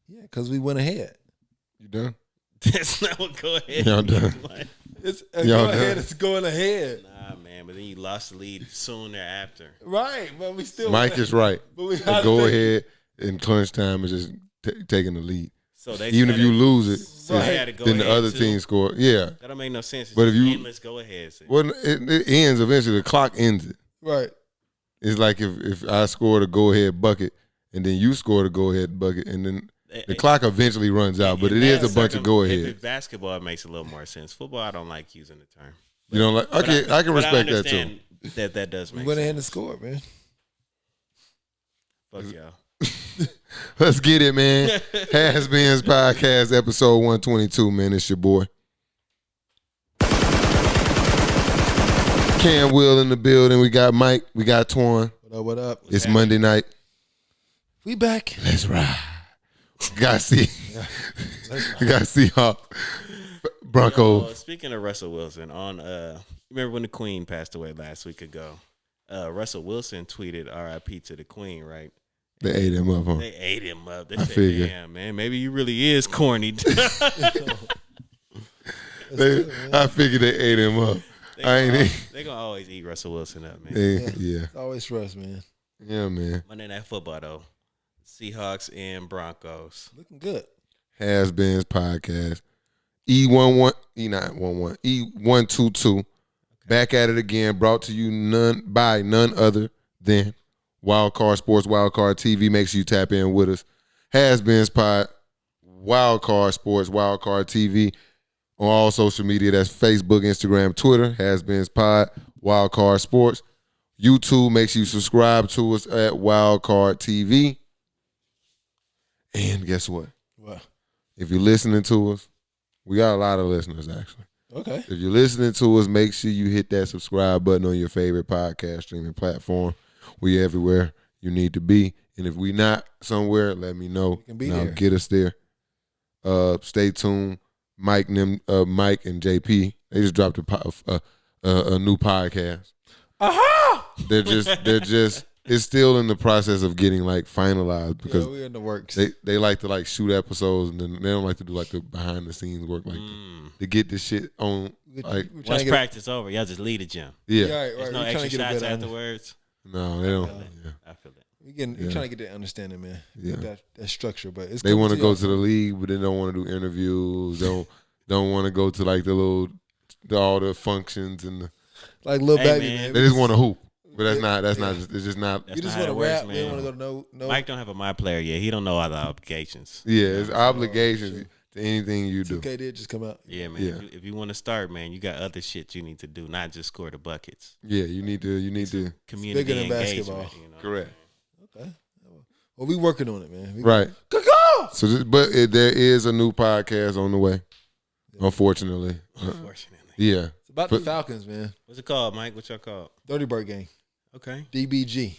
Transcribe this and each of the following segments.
Yeah, because we went ahead. You done? That's not what go ahead. Y'all done? It's Y'all ahead. done? It's going ahead. Nah, man. But then you lost the lead soon thereafter. Right, but we still. Mike is right. But we The go ahead in crunch time is just taking the lead. So they Even if you lose it, so they had to go then the ahead other too. team score. Yeah. That don't make no sense. It's But if just you- endless go ahead. Well, it ends eventually. The clock ends it. Right. It's like if I scored a go ahead bucket and then you scored a go ahead bucket and then the clock eventually runs out. But it is a bunch of go If aheads. it's basketball, it makes a little more sense. Football, I don't like using the term. You don't like? Okay, I can But respect that too. understand that does We make went sense. ahead and scored, man. Fuck y'all. Let's get it, man. HasBeens Podcast, episode 122, man. It's your boy. Cam Will in the building. We got Mike. We got Twan. What up? It's Monday night. We back. Let's ride. Got Seahawks. Broncos. Speaking of Russell Wilson, remember when the Queen passed away last week ago? Russell Wilson tweeted "R.I.P. to the Queen," right? They ate him up, huh? They ate him up. They I said, figure. "Damn, man, maybe you really is corny." I figured they ate him up. They gonna always eat Russell Wilson up, man. Yeah. It's always trust, man. Yeah, man. Monday Night Football though, Seahawks and Broncos. Looking good. HasBeens Podcast. E122. Back at it again. Brought to you by none other than Wildcard Sports, Wildcard TV. Make sure you tap in with us. HasBeens Pod, Wildcard Sports, Wildcard TV. On all social media, that's Facebook, Instagram, Twitter. HasBeens Pod, Wildcard Sports. YouTube, make sure you subscribe to us at Wildcard TV. And guess what? What? If you're listening to us, we got a lot of listeners, actually. Okay. If you're listening to us, make sure you hit that subscribe button on your favorite podcast streaming platform. We everywhere you need to be. And if we not somewhere, let me know. can be and I'll there. get us there. Stay tuned. Mike and JP, they just dropped a new podcast. Aha! They're just it's still in the process of getting like finalized because we're in the works. they like to like shoot episodes and then they don't like to do like the behind the scenes work like to get this shit on like Once practice over, y'all just leave the gym. yeah. There's no extra shots afterwards. No, they don't. Yeah. I feel that. We're trying to get that understanding, man. Yeah. Get that structure, but it's They want to coming go to the league, but they don't want to do interviews. Don't want to go to like all the functions and like little baby, man. man. they just want to hoop. But that's not. It's just not. That's You just not want how to it works, rap. They man. want to go to no. Mike don't have a My Player yet. He don't know all the obligations. Yeah, it's obligations to anything you do. 2K did just come out. Yeah, man. Yeah. If you want to start, man, you got other shit you need to do, not just score the buckets. Yeah, you need to. Community bigger than engagement. basketball. You know? Correct. Okay. Well, we working on it, man. Right. Go! So, there is a new podcast on the way. Unfortunately. Unfortunately. Yeah. It's about the Falcons, man. What's it called, Mike? What y'all called? Dirty Bird Gang. Okay. DBG.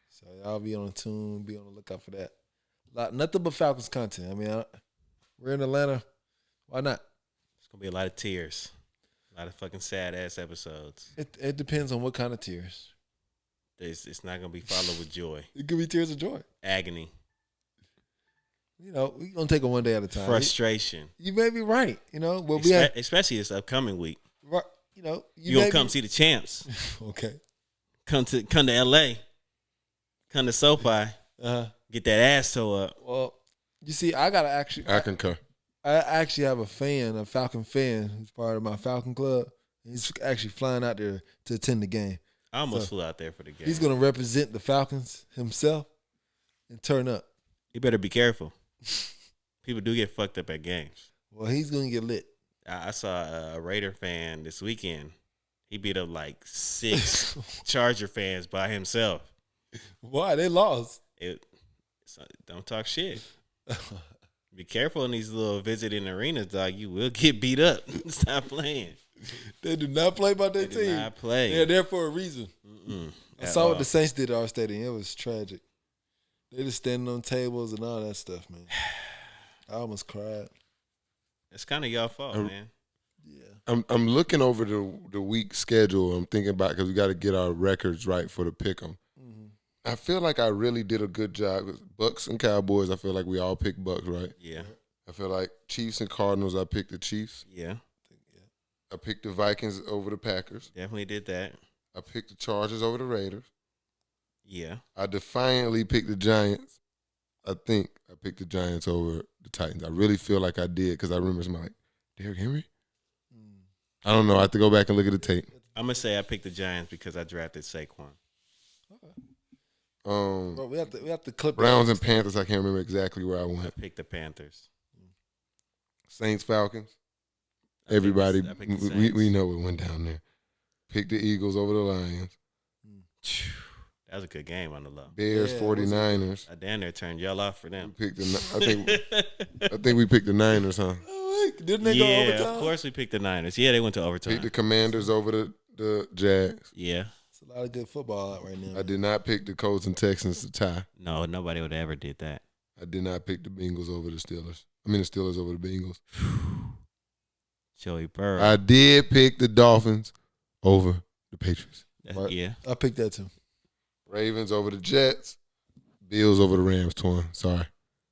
So y'all be on the tune, be on the lookout for that. Nothing but Falcons content. I mean, we're in Atlanta. Why not? It's going to be a lot of tears. A lot of fucking sad-ass episodes. It depends on what kind of tears. It's not going to be followed with joy. It could be tears of joy. Agony. You know, we're going to take it one day at a time. Frustration. You may be right, you know. But Especially this upcoming week. right, you know. You going to come see the champs. Okay. Come to L.A. Come to SoFi. Get that ass toe up. Well, you see, I concur. I actually have a Falcon fan, who's part of my Falcon club. He's actually flying out there to attend the game. I almost flew out there for the game. He's going to represent the Falcons himself and turn up. You better be careful. People do get fucked up at games. Well, he's going to get lit. I saw a Raider fan this weekend. He beat up like 6 Charger fans by himself. Why? They lost. Don't talk shit. Be careful in these little visiting arenas, dog. You will get beat up. Stop playing. They do not play about their They do team. not play. They're there for a reason. I saw all. what the Saints did at our stadium. It was tragic. They just standing on tables and all that stuff, man. I almost cried. It's kind of y'all fault, man. Yeah. I'm looking over the week schedule. I'm thinking about because we got to get our records right for the pick'em. I feel like I really did a good job. Bucks and Cowboys, I feel like we all picked Bucks, right? Yeah. I feel like Chiefs and Cardinals, I picked the Chiefs. Yeah. I picked the Vikings over the Packers. Definitely did that. I picked the Chargers over the Raiders. Yeah. I defiantly picked the Giants. I think I picked the Giants over the Titans. I really feel like I did because I remember somebody like, Derrick Henry? I don't know. I have to go back and look at the tape. I'm going to say I picked the Giants because I drafted Saquon. Bro, we have to clip Browns and Panthers, I can't remember exactly where I I went. picked the Panthers. Saints, Falcons. I Everybody, picked the we Saints. know what went down there. Picked the Eagles over the Lions. That was a good game on the low. Bears, Yeah, 49ers. I damn near turned y'all off for them. We picked I think we picked the Niners, huh? Didn't they go overtime? Of course we picked the Niners. Yeah, they went to overtime. Picked the Commanders over the Jags. Yeah. It's a lot of good football out right now. I did not pick the Colts and Texans to tie. No, nobody would have ever did that. I did not pick the Bengals over the Steelers. I mean the Steelers over the Bengals. Joey Burrow. I did pick the Dolphins over the Patriots. Right. Yeah. I picked that too. Ravens over the Jets. Bills over the Rams. Sorry.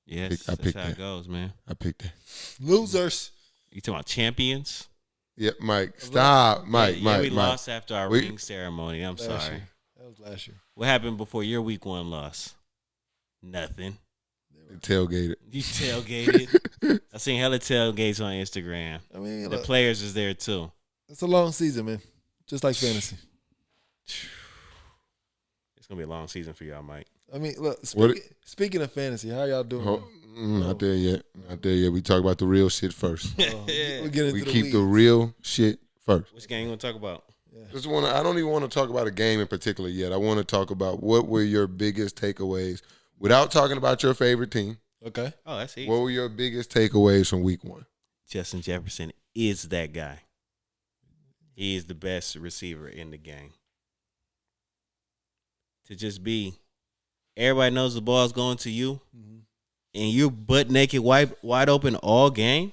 Yes, I that's picked how that. it goes, man. I picked that. Losers. You talking about champions? Yep, Mike. Stop. Mike, yeah, Mike, we Mike. lost after our We- ring ceremony. I'm Last sorry. year. That was last year. What happened before your week 1 loss? Nothing. Tailgated. You tailgated. I seen hella tailgates on Instagram. I mean, The look, players was there too. it's a long season, man. Just like fantasy. It's gonna be a long season for y'all, Mike. I mean, look. What- Speaking of fantasy, how y'all doing? Not there yet. Not there yet. We talk about the real shit first. We get into We the keep the weeds. real shit first. Which game you gonna talk about? I don't even want to talk about a game in particular yet. I want to talk about what were your biggest takeaways without talking about your favorite team. Okay. Oh, that's easy. What were your biggest takeaways from week 1? Justin Jefferson is that guy. He is the best receiver in the game. To just be, everybody knows the ball's going to you, and you're butt naked, wide open all game.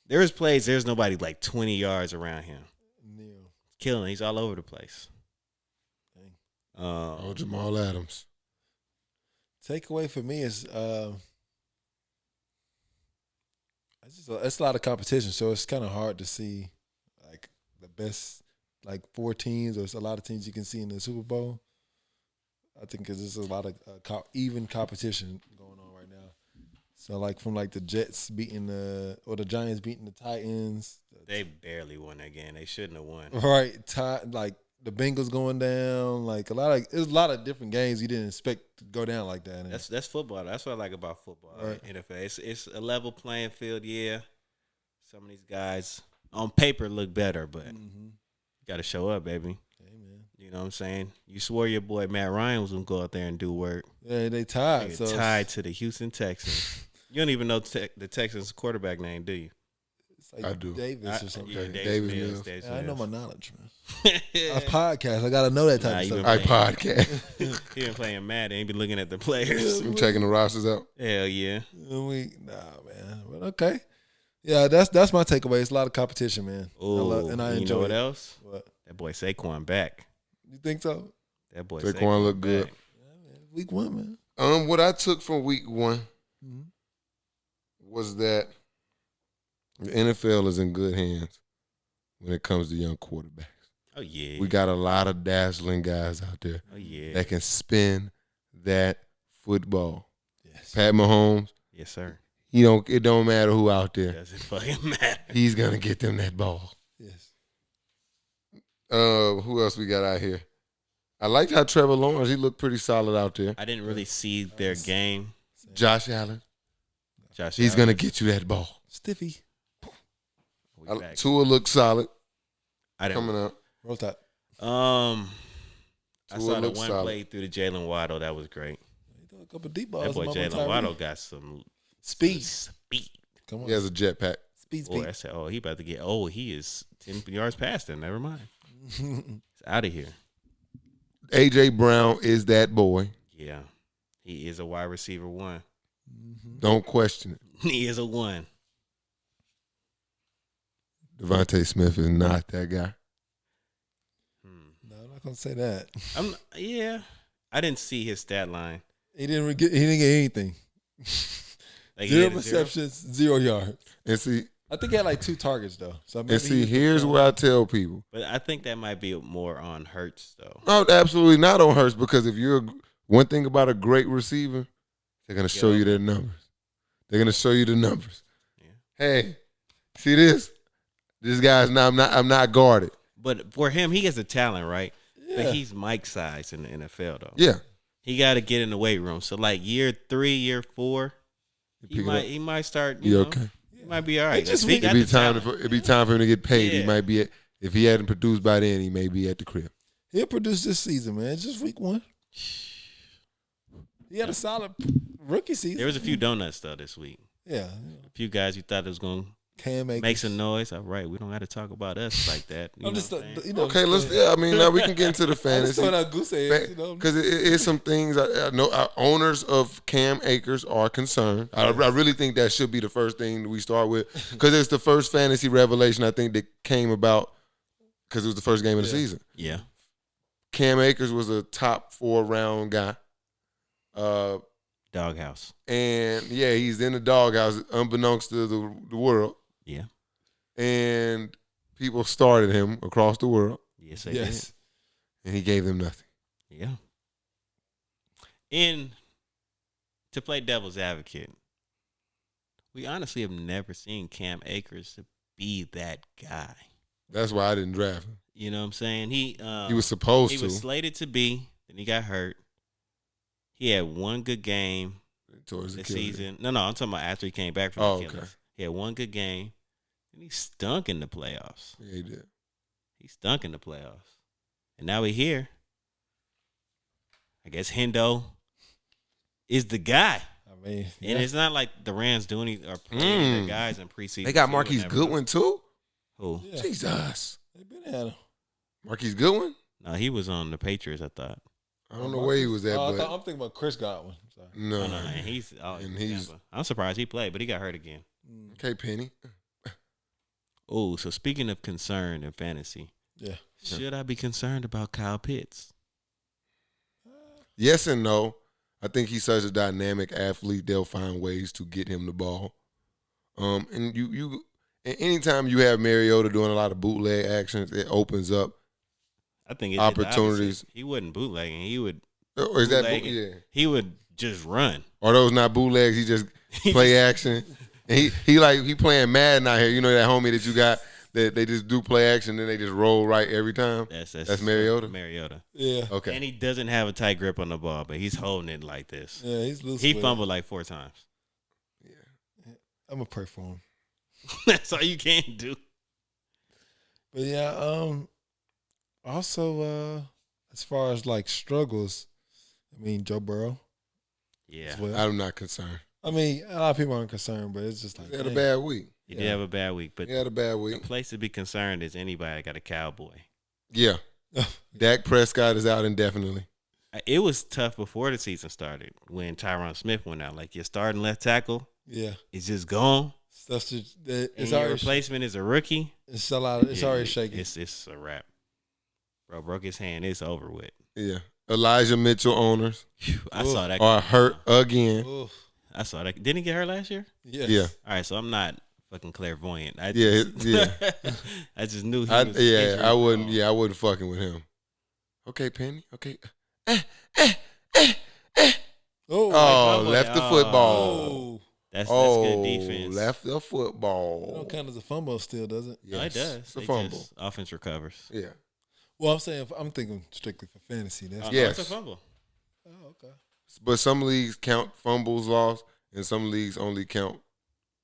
There's plays, there's nobody like 20 yards around him. Neil. Killing, he's all over the place. Oh, Jamal Adams. Takeaway for me is it's a lot of competition, so it's kind of hard to see like the best like 4 teams or it's a lot of teams you can see in the Super Bowl. I think because there's a lot of even competition going on right now. So like from like the Jets beating the Giants beating the Titans. They barely won that game. They shouldn't have won. Right, like the Bengals going there's a lot of different games you didn't expect to go down like that. And That's football. That's what I like about football. Right. NFL. It's a level playing field. Yeah, some of these guys on paper look better, but you got to show up, baby. Hey, man. You know what I'm saying? You swore your boy Matt Ryan was gonna go out there and do work. Yeah, they tied. Nigga So tied to the Houston Texans. You don't even know the Texans quarterback name, do you? it's like I do. Davis or something. Yeah, Davis Mills. Davis Yeah, I know Mills. my knowledge, man. I podcast. I gotta know that type Nah, of you stuff. I podcast. He been playing Madden. He been looking at the players. I'm checking the rosters out. Hell yeah. Nah, man. But okay. Yeah, that's my takeaway. It's a lot of competition, man. Oh, and I you enjoy know what it. else? What? That boy Saquon back. You think so? That boy Saquon look good. back. Week 1, man. What I took from week 1 Mhm. was that the NFL is in good hands when it comes to young quarterbacks. Oh yeah. We got a lot of dazzling guys out there Oh yeah. that can spin that football. Yes. Pat Mahomes, Yes, sir. it don't matter who out there. Doesn't fucking matter. He's gonna get them that ball. Yes. Who else we got out here? I liked how Trevor Lawrence, he looked pretty solid out there. I didn't really see their game. Josh Allen, Josh he's Allen, gonna get you that ball. Stiffy. we back. Tua looked solid I didn't. coming out. Roll Tide. I Tua saw the looked one solid. play through the Jalen Waddle. That was great. He threw a couple deep balls. That boy My Jalen Tyree. Waddle got some Speed. speed. Come on. He has a jetpack. Speed. Boy, I said, he about to get. Oh, he is 10 yards past him. Never mind. He's out of here. AJ Brown is that boy. Yeah, he is a wide receiver 1. Don't question it. He is a 1. Devontae Smith is not that guy. No, I'm not gonna say that. Yeah. I didn't see his stat line. He didn't get anything. Like 0 receptions, 0 yards. And see, I think he had like 2 targets though. So maybe and see, here's where I tell people. But I think that might be more on Hurts though. No, absolutely not on Hurts, because if you're one thing about a great receiver, they're gonna show you their numbers. They're gonna show you the numbers. Yeah. Hey, see this? This guy's not. I'm not guarded. But for him, he has a talent, right? Yeah. But he's Mike size in the NFL though. Yeah. He got to get in the weight room. So like year 3, year 4, he might start. You know, okay? He might be all right. It'd It'd be time for him to get paid. Yeah. He might be if he hadn't produced by then, he may be at the crib. He'll produce this season, man. It's just week 1. He had a solid rookie season. There was a few donuts though this week. Yeah. A few guys you thought it was going Cam to Akers. make some noise. All right, we don't have to talk about us like that. I'm just, Okay, let's. Yeah, I mean, now we can get into the fantasy. Because it's some things I know. Our owners of Cam Akers are concerned. I really think that should be the first thing that we start with, because it's the first fantasy revelation I think that came about because it was the first game of the season. Yeah. Cam Akers was a top 4 round guy. Doghouse. And yeah, he's in the doghouse, unbeknownst to the world. Yeah. And people started him across the world, Yes, they did. and he gave them nothing. Yeah. And to play devil's advocate, we honestly have never seen Cam Akers to be that guy. That's why I didn't draft him. You know what I'm saying? He was supposed he to. was slated to be, then he got hurt. He had one good game Towards the this season. No, I'm talking about after he came back from the Achilles. Okay. He had one good game, and he stunk in the playoffs. Yeah, he did. He stunk in the playoffs. And now we're here. I guess Hendo is the guy. I mean, And it's not like the Rams do any or playing their guys in preseason. They got so Marquise Goodwin too? Who? Yeah. Jesus. They've been at him. Marquise Goodwin? No, he was on the Patriots, I thought. I don't know where he was at, I'm but thinking about Chris Godwin. Sorry. no. No, and he's And he's- Tampa. I'm surprised he played, but he got hurt again. Okay, Penny. Oh, so speaking of concern in fantasy, Yeah. should I be concerned about Kyle Pitts? Yes and no. I think he's such a dynamic athlete. They'll find ways to get him the ball. And you and anytime you have Mariota doing a lot of bootleg actions, it opens up I think it opportunities. He wasn't bootlegging. He would Or is that bootlegging. yeah? He would just run. Are those not bootlegs? He just play action. And he playing Madden out here. You know that homie that you got that they just do play action and they just roll right every time. That's Mariota. Mariota. Yeah. Okay. And he doesn't have a tight grip on the ball, but he's holding it like this. Yeah, he's loose. He with fumbled like 4 times. it. I'm gonna pray for him. That's all you can do. But yeah, also as far as like struggles, I mean Joe Burrow. Yeah. As well. I'm not concerned. I mean, a lot of people aren't concerned, but it's just like He had a dang. bad week. He did have a bad week, but He had a bad the week. place to be concerned is anybody that got a Cowboy. Yeah. Dak Prescott is out indefinitely. It was tough before the season started when Tyron Smith went out. Like your starting left tackle Yeah, is just gone. that's just And it's your already replacement is a rookie. it's still out. It's Yeah, already shaking. It's a wrap. Bro broke his hand. It's over with. Yeah. Elijah Mitchell owners I saw that. are hurt again. Oof. I saw that. Didn't he get hurt last year? Yes. Yeah. All right, so I'm not fucking clairvoyant. I Yeah, just, yeah. I just knew he was. I wouldn't. Yeah, I wouldn't fucking with him. Okay, Penny. Okay. Oh, left the football. Oh, That's Oh, good defense. left the it football. don't count as a fumble still, does it? No, it Yes, does. It's a It fumble. just- offense recovers. Yeah. Well, I'm saying I'm thinking strictly for fantasy. That's Oh, no, Yes. it's a fumble. oh, okay. But some leagues count fumbles lost, and some leagues only count.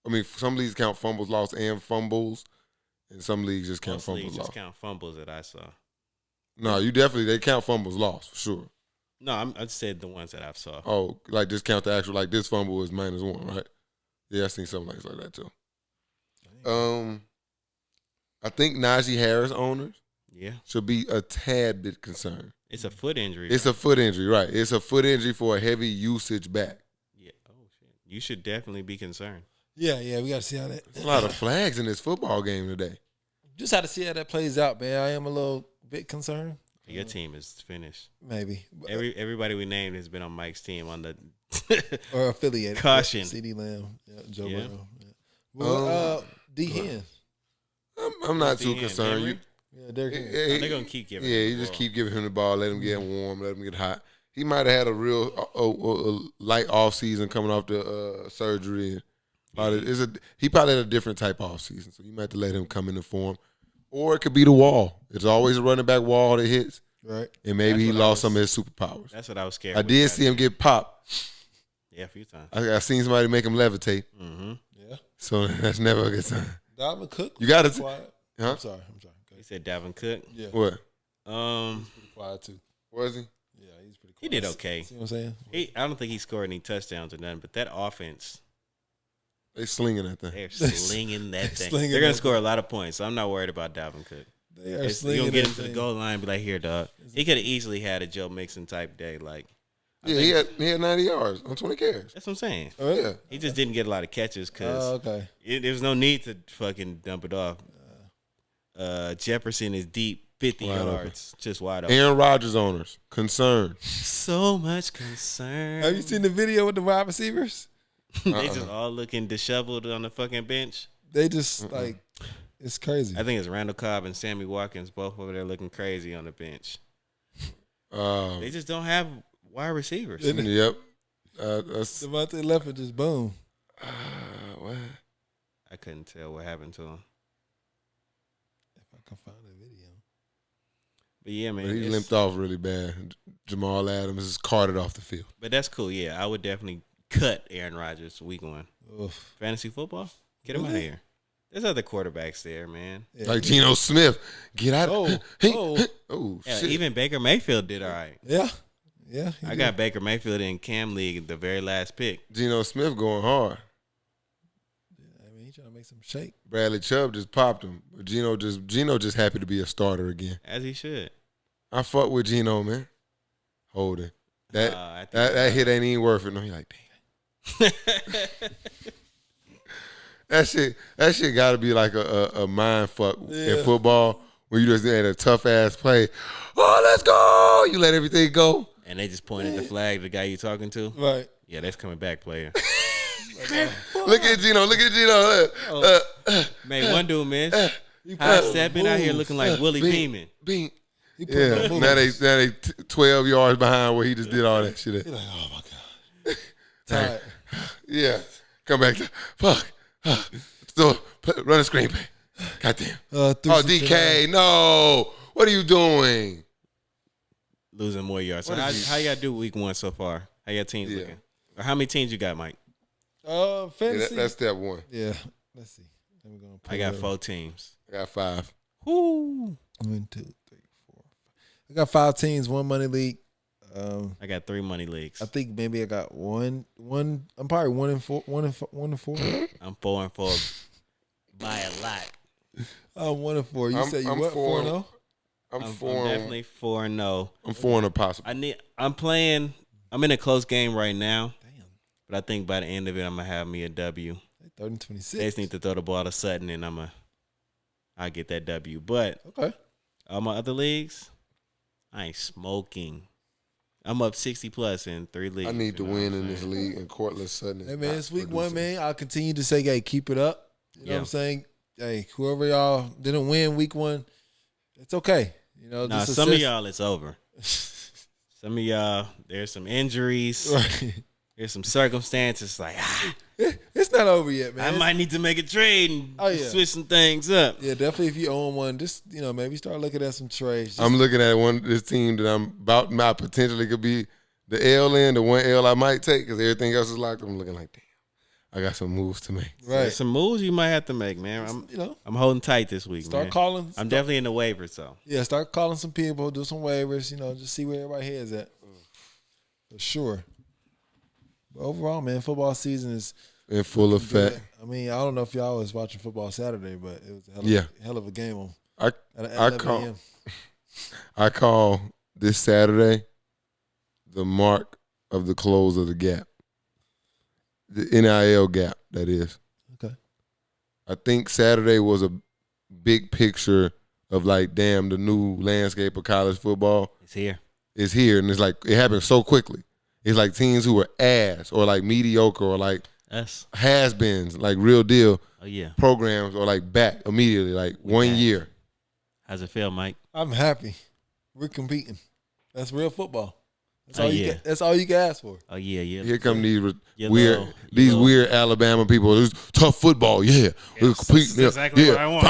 I mean, some leagues count fumbles lost and fumbles, and some leagues just count Most fumbles leagues lost. just count fumbles that I saw. No, they count fumbles lost for sure. No, I said the ones that I've saw. Oh, like just count the actual, like this fumble is -1, right? Yeah, I seen something like that too. I think Najee Harris owners Yeah, should be a tad bit concerned. it's a foot injury. It's a foot injury, right? It's a foot injury for a heavy usage back. Yeah. Oh shit. You should definitely be concerned. Yeah, we got to see how that. There's a lot of flags in this football game today. Just had to see how that plays out, man. I am a little bit concerned. Your team is finished. Maybe. Everybody we named has been on Mike's team on the or affiliated. Caution. CD Lamb, Joe Yeah. Burrow. Yeah. Well, D Hen. I'm not too D-Hen, concerned. Henry? Yeah, Derrick Henry. They're gonna keep giving. Yeah, him you the just ball. keep giving him the ball, let him get warm, let him get hot. He might have had a real light off season coming off the surgery. He probably had a different type off season, so you might have to let him come into form. Or it could be the wall. It's always a running back wall that hits, Right. and maybe he That's what lost some of his superpowers. That's what I was scared. I with did that. see him get popped. Yeah, a few times. I seen somebody make him levitate, Mm-hmm. Yeah. so that's never a good sign. Dalvin Cook. You got was to, quiet. huh? I'm sorry. Go He ahead. said Dalvin Cook. Yeah. What Pretty quiet too. was he? Yeah, he's pretty quiet. He did okay. See what I'm saying? I don't think he scored any touchdowns or nothing, but that offense, They slinging that thing. they're slinging that thing. slinging They're gonna that score a lot of points, so I'm not worried about Dalvin Cook. They are You're slinging gonna get that him to the thing. goal line and be like, here, dog. He could have easily had a Joe Mixon type day. Like, Yeah, he had 90 yards on 20 carries. that's what I'm saying. Oh, really? Yeah. He just didn't get a lot of catches because Oh, okay. there was no need to fucking dump it off. Jefferson is deep, 50 Wide yards, just wide open. Aaron Rodgers owners concerned. So much concern. Have you seen the video with the wide receivers? They just all looking disheveled on the fucking bench. They just like it's crazy. I think it's Randall Cobb and Sammy Watkins both over there looking crazy on the bench. They just don't have wide receivers. Yep. That's Devontae left just boom. what? I couldn't tell what happened to him. If I can find the video. But yeah, man. But he it's- limped off really bad. Jamal Adams is carted off the field. But that's cool. Yeah, I would definitely cut Aaron Rodgers week 1. Oof. Fantasy football? Get him out of Really? here. There's other quarterbacks there, man. Yeah. Like Geno Smith. Get out. Oh, Oh, oh. Yeah, shit. even Baker Mayfield did all right. Yeah. Yeah. he I did. got Baker Mayfield in Cam League, the very last pick. Geno Smith going hard. I mean, he's trying to make some shake. Bradley Chubb just popped him. But Geno just happy to be a starter again. As he should. I fuck with Geno, man. Holding. That I think that hit ain't even worth it. No, he like, damn. That shit got to be like a mind fuck in football where you just had a tough ass play. Oh, let's go! You let everything go. And they just pointed the flag, the guy you talking to. Right. Yeah, that's coming back, player. Look at Geno. Look at Geno. Man, one dude missed. High stepping out here looking like Willie Beeman. Bean. He put Yeah. no Now moves. they 12 yards behind where he just did all that shit. He's like, oh my god. Tired. Yeah. Come back. Fuck. So run a screen play. Goddamn. Threw Oh, some DK. No. What are you doing? Losing more yards. So What how, is he- how y'all do week 1 so far? How your teams Yeah. looking? Or how many teams you got, Mike? Yeah, Fantasy. that's step one. Yeah. Let's see. Then we're gonna I got pull 4 teams. I got 5. Whoo. 1, 2, 3, 4. I got 5 teams, 1 money league. I got 3 money leagues. I think maybe I got one. I'm probably 1 and 4. 1 and 4. I'm 4 and 4 by a lot. I'm 1 and 4. You I'm- said you I'm what? 4 and 4. 0. I'm I'm 4. definitely 4-0. I'm 4 and possible. I'm in a close game right now, Damn. but I think by the end of it, I'm gonna have me a W. They 30 and 26. They just need to throw the ball to Sutton, and I'll get that W. But Okay. all my other leagues, I ain't smoking. I'm up 60 plus in 3 leagues. I need to you know win what in I'm this saying? league, and Cortland Sutton. is Hey man, not it's week 1, producing. man. I'll continue to say, hey, keep it up. You know what I'm saying? Hey, whoever y'all didn't win week 1, it's okay. You know, Nah, just some of assist- y'all, it's over. Some of y'all, there's some injuries. Right. There's some circumstances like, It's not over yet, man. I might need to make a trade and Oh, yeah. switch some things up. Yeah, definitely. If you own one, just maybe start looking at some trades. Just, I'm looking at this team that I'm about. My potentially could be the L in, the one L I might take because everything else is locked. I'm looking like, damn, I got some moves to make. right. There's some moves you might have to make, man. You I'm holding tight this week, start man. calling. I'm definitely in the waivers, though. Yeah, start calling some people, do some waivers. Just see where everybody heads at. For sure. But overall, man, football season is In full good. effect. I mean, I don't know if y'all was watching football Saturday, but it was a hell of a game on. I At I 11 call a.m. I call this Saturday the mark of the close of the gap, the NIL gap. That is. Okay. I think Saturday was a big picture of like, damn, the new landscape of college football It's here. is here, and it's like it happened so quickly. It's like teams who are ass or like mediocre or like Us. has-beens, like real deal Oh yeah. programs or like back immediately, like 1 year. How's it feel, Mike? I'm happy. We're competing. That's real football. That's Oh, all yeah. that's all you can ask for. Oh yeah, yeah. Here come these Your weird, little- these your weird Alabama people. It's tough football, yeah. We're Yes, competing, that's exactly yeah. what I want.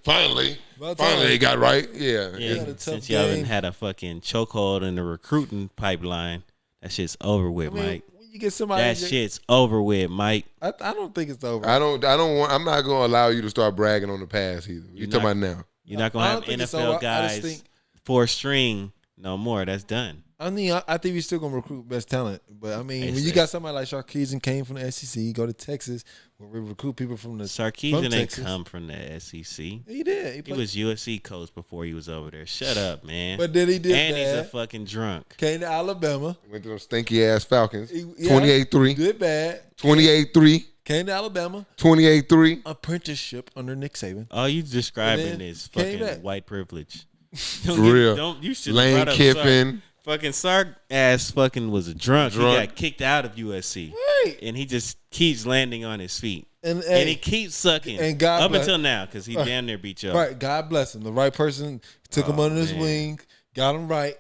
Finally, About finally, time. they got right, yeah. Yeah, had a tough since y'all game. done had a fucking chokehold in the recruiting pipeline, that shit's over with, Mike. When you get somebody, That shit's over with, Mike. I don't think it's over. I don't want. I'm not gonna allow you to start bragging on the past either. You You're talking not- about now? You're not I gonna have don't think it's over. NFL I just guys think- four string no more. That's done. I mean, I think we're still gonna recruit best talent, but I mean, when you It's- got somebody like Sarkisian came from the SEC, you go to Texas, where we recruit people from the Sarkisian ain't Texas. come from the SEC. He did. He played- was USC coach before he was over there. Shut up, man. but then he did and he's a bad. fucking drunk. Came to Alabama. Went to them stinky ass Falcons. He- yeah, 28-3, Did bad. 28-3, Came to Alabama. 28-3. Apprenticeship under Nick Saban. All you describing And then is came fucking back. white privilege. For real. You should Lane Kiffin. Fucking Sark ass fucking was a drunk. He got kicked out of USC. Right. And he just keeps landing on his feet. And he keeps sucking. and God up bless- until now, because he damn near beat you up. Right. God bless him. The right person took him under his man. wing, got him right.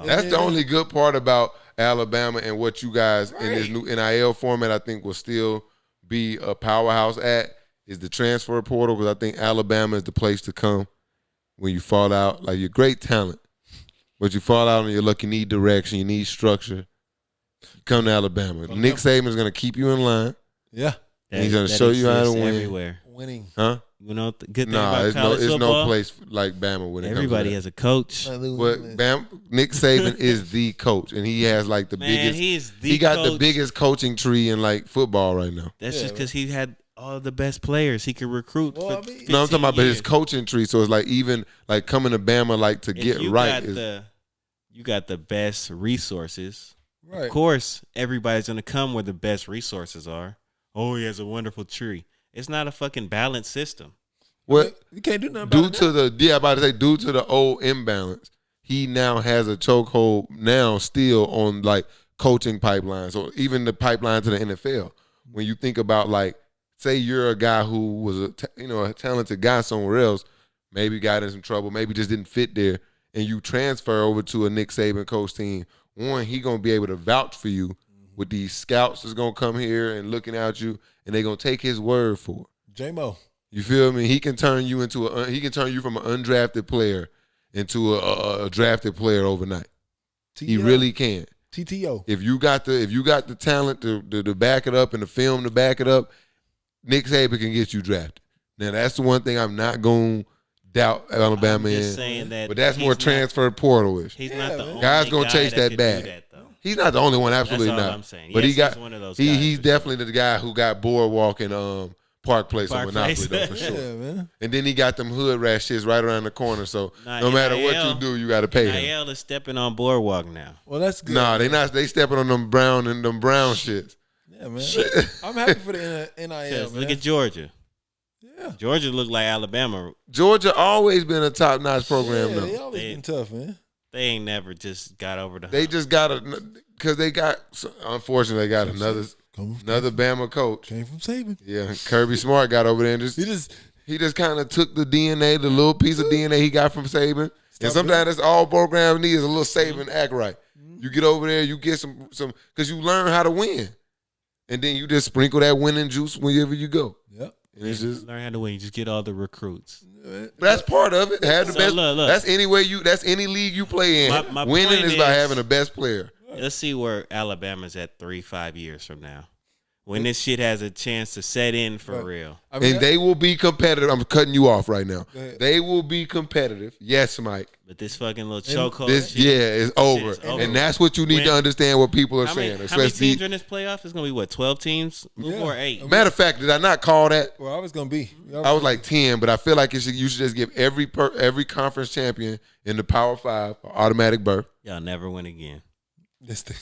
That's the only good part about Alabama and what you guys in this Right. new NIL format, I think, will still be a powerhouse at is the transfer portal, because I think Alabama is the place to come when you fall out. Like, you're great talent, but you fall out and you're like, you need direction, you need structure. Come to Alabama. Nick Saban's going to keep you in line. Yeah. And he's gonna show you how to exists win. everywhere. Winning. Huh? You know the good thing Nah, about it's college no football? place like Bama when it Everybody comes has a coach. to that. But Nick Saban is the coach, and he has like the Man, biggest. he's the He got the coach. biggest coaching tree in like football right now. That's Yeah, just because he had all the best players he could recruit. Well, for I mean- No, I'm talking 15 about but his years. coaching tree. So it's like even like coming to Bama like to If get you right. got Is, you got the best resources. Right. Of course, everybody's gonna come where the best resources are. Oh, he has a wonderful tree. It's not a fucking balanced system. what You can't do nothing due about it. to the I'm about to say due to the old imbalance, he now has a chokehold now still on like coaching pipelines or even the pipeline to the NFL. When you think about like, say you're a guy who was a talented guy somewhere else, maybe got in some trouble, maybe just didn't fit there, and you transfer over to a Nick Saban coach team. One, he gonna be able to vouch for you with these scouts that's gonna come here and looking at you, and they gonna take his word for it. J-Mo. You feel me? He can turn you into he can turn you from an undrafted player into a drafted player overnight. He TTO. really can. TTO. If you got the talent to back it up and the film to back it up, Nick Saban can get you drafted. Now that's the one thing I'm not going to doubt Alabama I'm just in. saying that But that's he's more not- transfer portal-ish. He's Yeah, not the man. only Guys gonna guy chase that could bag. do that, though. He's not the only one, absolutely That's all not. I'm saying. But Yes, he got he's one of those guys, he's for definitely the guy who got boardwalk and Park Place on Park Monopoly Place. though, for Yeah, sure. man. And then he got them hood rat shits right around the corner. So Nah, no matter what NIL you do, you got to pay him. NIL is stepping on boardwalk now. Well, that's good. Nah, they not. They stepping on them brown shits. Yeah, man. I'm happy for the NIL, man. Look at Georgia. Yeah. Georgia looked like Alabama. Georgia always been a top notch program Yeah, though. they always been tough, man. They ain't never just got over the They hump. just got because they got unfortunately they got another Bama coach. Came from Saban. Yeah, Kirby Smart got over there and he just kind of took the DNA, the little piece of DNA he got from Saban. And sometimes that's all programs need is a little Saban act right. You get over there, you get some because you learn how to win, and then you just sprinkle that winning juice wherever you go. Yep. And it's just learn how to win. You just get all the recruits. that's part of it. Have the So best. look. That's that's any league you play in. My Winning point is by is- having the best player. Let's see where Alabama's at 3-5 years from now. When this shit has a chance to set in for real. I mean, And they will be competitive. I'm cutting you off right now. Go ahead. They will be competitive. Yes, Mike. But this fucking little chokehold. This shit, is over. is over. And that's what you need to When- understand what people are how saying. many teams Especially are in this playoff? It's gonna be what, 12 teams? Yeah. Or 8? matter of fact, did I not call that? well, I was gonna be. I was like 10, but I feel like you should just give every conference champion in the Power 5 an automatic berth. Y'all never win again. This thing.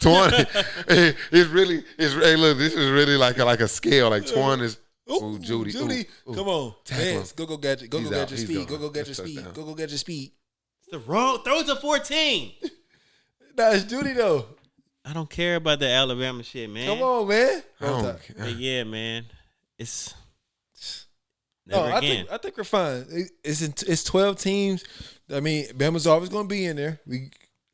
20 it's really hey look, this is really like a scale. Like 20 is Ooh, Judy. Ooh. Come on. Tackle him. Dance. Go gadget. Go He's gadget out. He's speed. gone. Go gadget That's speed. touchdown. Go gadget speed. It's the wrong. Throw it to 14. Nah, it's Judy though. I don't care about the Alabama shit, man. Come on, man. I don't But yeah, man. It's No, never again. I think we're fine. It's 12 teams. I mean, Bama's always going to be in there.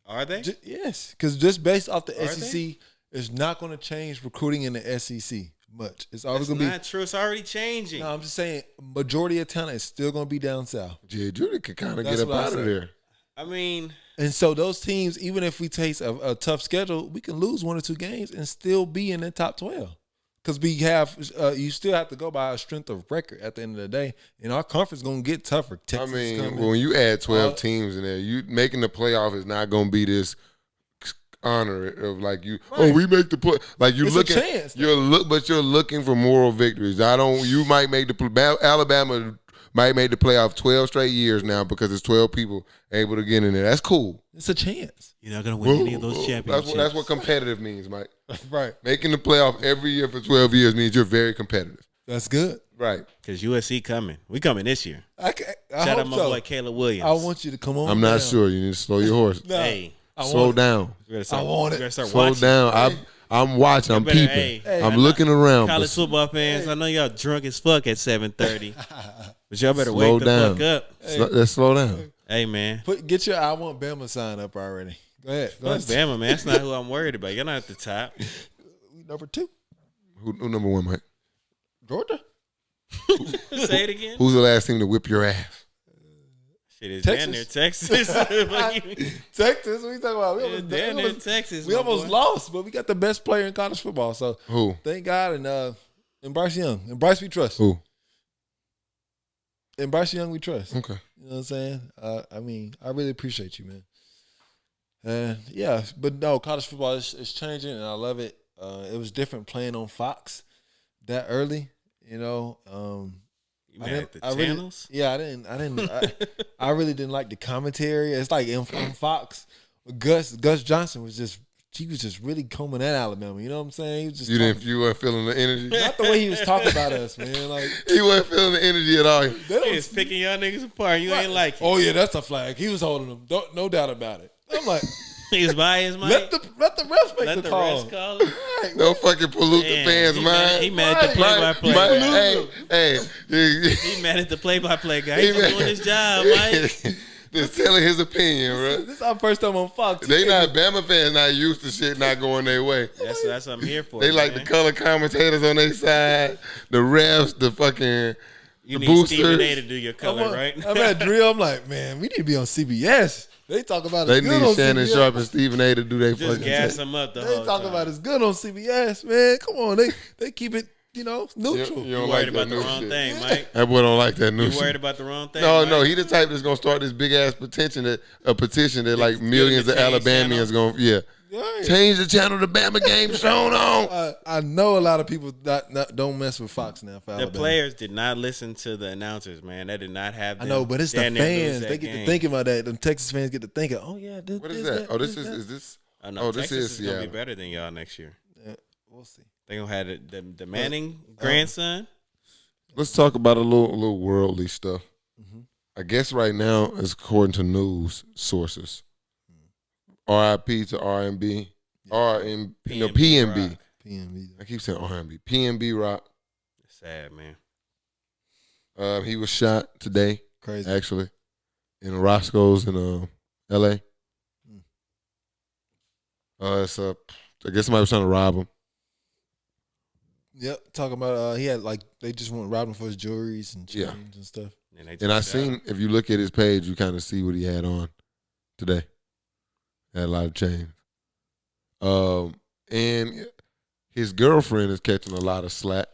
Are they? Yes, because just based off the Are SEC, it's not going to change recruiting in the SEC much. It's always That's going to be. not true. It's already changing. No, I'm just saying, majority of talent is still going to be down south. Yeah, Judy could kind of That's get up what I out of said. there. I mean, And so those teams, even if we take a tough schedule, we can lose 1 or 2 games and still be in the top 12. Because we have, you still have to go by a strength of record at the end of the day. And our conference going to get tougher. Texas I mean, coming. when you add 12 teams in there, you making the playoff is not going to be this honor of like you. Right. Oh, we make the play. Like you it's looking, a chance. but you're looking for moral victories. You might make Alabama might make the playoff 12 straight years now because it's 12 people able to get in there. That's cool. It's a chance. you're not going to win any of those championships. That's what competitive means, Mike. Right. Making the playoff every year for 12 years means you're very competitive. That's good. Right. Because USC coming. We coming this year. I Shout hope out my so. boy Caleb Williams. I want you to come on. I'm not down. sure. You need to slow your horse. No, Hey, Slow down. I want it. We gotta start Slow watching. down. I'm watching. I'm better- peeping. hey, I'm looking around. College football fans, I know y'all drunk as fuck at 7:30, but y'all better Slow wake the down. fuck up. Let's slow down. Hey, man. Get your I want Bama sign up already. Go ahead. Fuck Bama, man. That's not who I'm worried about. You're not at the top. Number 2, Who number 1, Mike? Georgia. Say it again. Who's the last team to whip your ass? Shit is Texas. down there, Texas. Texas. What are you talking about? It's down there, Texas. We my almost boy. lost, but we got the best player in college football. So Who? thank God. And Bryce Young. And Bryce we trust. Who? And Bryce Young we trust. Okay. You know what I'm saying? I mean, I really appreciate you, man. And yeah, but no, college football is changing, and I love it. It was different playing on Fox that early, you know. You mad at the channels? I really didn't like the commentary. It's like on Fox, Gus Johnson was just really combing at Alabama. You know what I'm saying? He was just You weren't feeling the energy. not the way he was talking about us, man. Like He wasn't feeling the energy at all. they He don't- was picking y'all niggas apart. You ain't like it. oh yeah, that's a flag. He was holding them, no doubt about it. I'm like, He was biased, man. let the refs make Let the the call. rest call it. Right. Don't fucking pollute the Damn, fans' he mad- mind. he mad at the play-by-play. Hey. He mad at the play-by-play guy. He's He just mad. doing his job, Mike. Just telling his opinion, bro. This is our first time on Fox. They not Bama fans not used to shit not going their way. That's what I'm here for. They like the man. color commentators on their side, the refs, the fucking You the need Stephen A. boosters. to do your color, right? I'm at drill. I'm like, man, we need to be on CBS. They talk about They it good need on Shannon CBS. Sharp and Stephen A. to do their Just fucking gas thing. him up the They whole talk time. about it's good on CBS, man. Come on, they keep it, neutral. You You don't worried like about that the new wrong shit. thing, Mike. That boy don't like that new You shit. worried about the wrong thing. No, Mike. no, he the type that's gonna start this big ass petition that like millions of change Alabamians gonna Right. change the channel to Bama game shown on. I know a lot of people don't mess with Fox now for The Alabama. players did not listen to the announcers, man. They did not have. I Them know, but it's the stand there and lose fans. that They get to game. thinking about that. Them Texas fans get to thinking, oh yeah, What is that? Oh, this is this? Oh, no, Oh, this Texas is is gonna be Seattle. better than y'all next year. We'll see. They gonna have the Manning grandson. Let's talk about a little worldly stuff. I guess right now, it's according to news sources. RIP to RMB. PNB. Rock. PNB. I keep saying RMB. PNB Rock. It's sad, man. He was shot today, Crazy. actually, in Roscoe's in L.A. I guess somebody was trying to rob him. Yep. Talking about he had they just went robbing for his jewelries and chains Yeah. and stuff. And, they And I just shot him. seen, if you look at his page, you kind of see what he had on today. Had a lot of chains. And his girlfriend is catching a lot of slack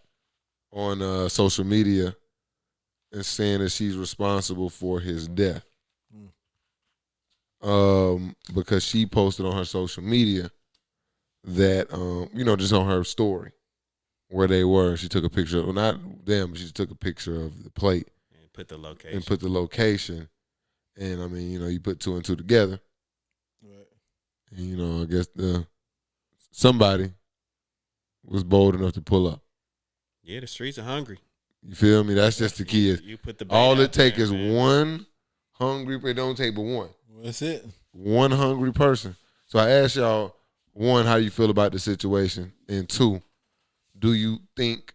on social media and saying that she's responsible for his death. Because she posted on her social media that, just on her story where they were. She took a picture, well, not them, but she took a picture of the plate And put the location. and put the location. And I mean, you put two and two together. Right. And, I guess somebody was bold enough to pull up. Yeah, the streets are hungry. You feel me? That's just the key. You put the bait All out it take there, is man. one hungry. It don't take but one. That's it. One hungry person. So I ask y'all, one, how you feel about the situation, and two, do you think?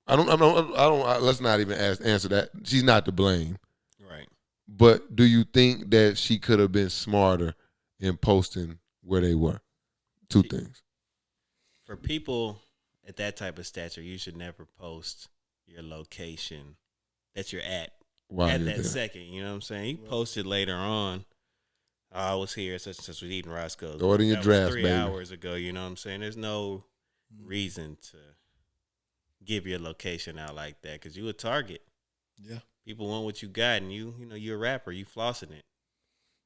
Let's not even answer that. She's not to blame. Right. But do you think that she could have been smarter in posting where they were? Two things. For people at that type of stature, you should never post your location that you're at While you're that there. second. You know what I'm saying? You post it later on. Oh, I was here such and such was eating Roscoe's. Throw it in your That was drafts, 3 baby. hours ago. You know what I'm saying? There's no reason to give your location out like that because you a target. Yeah. People want what you got, and you're a rapper. You flossing it.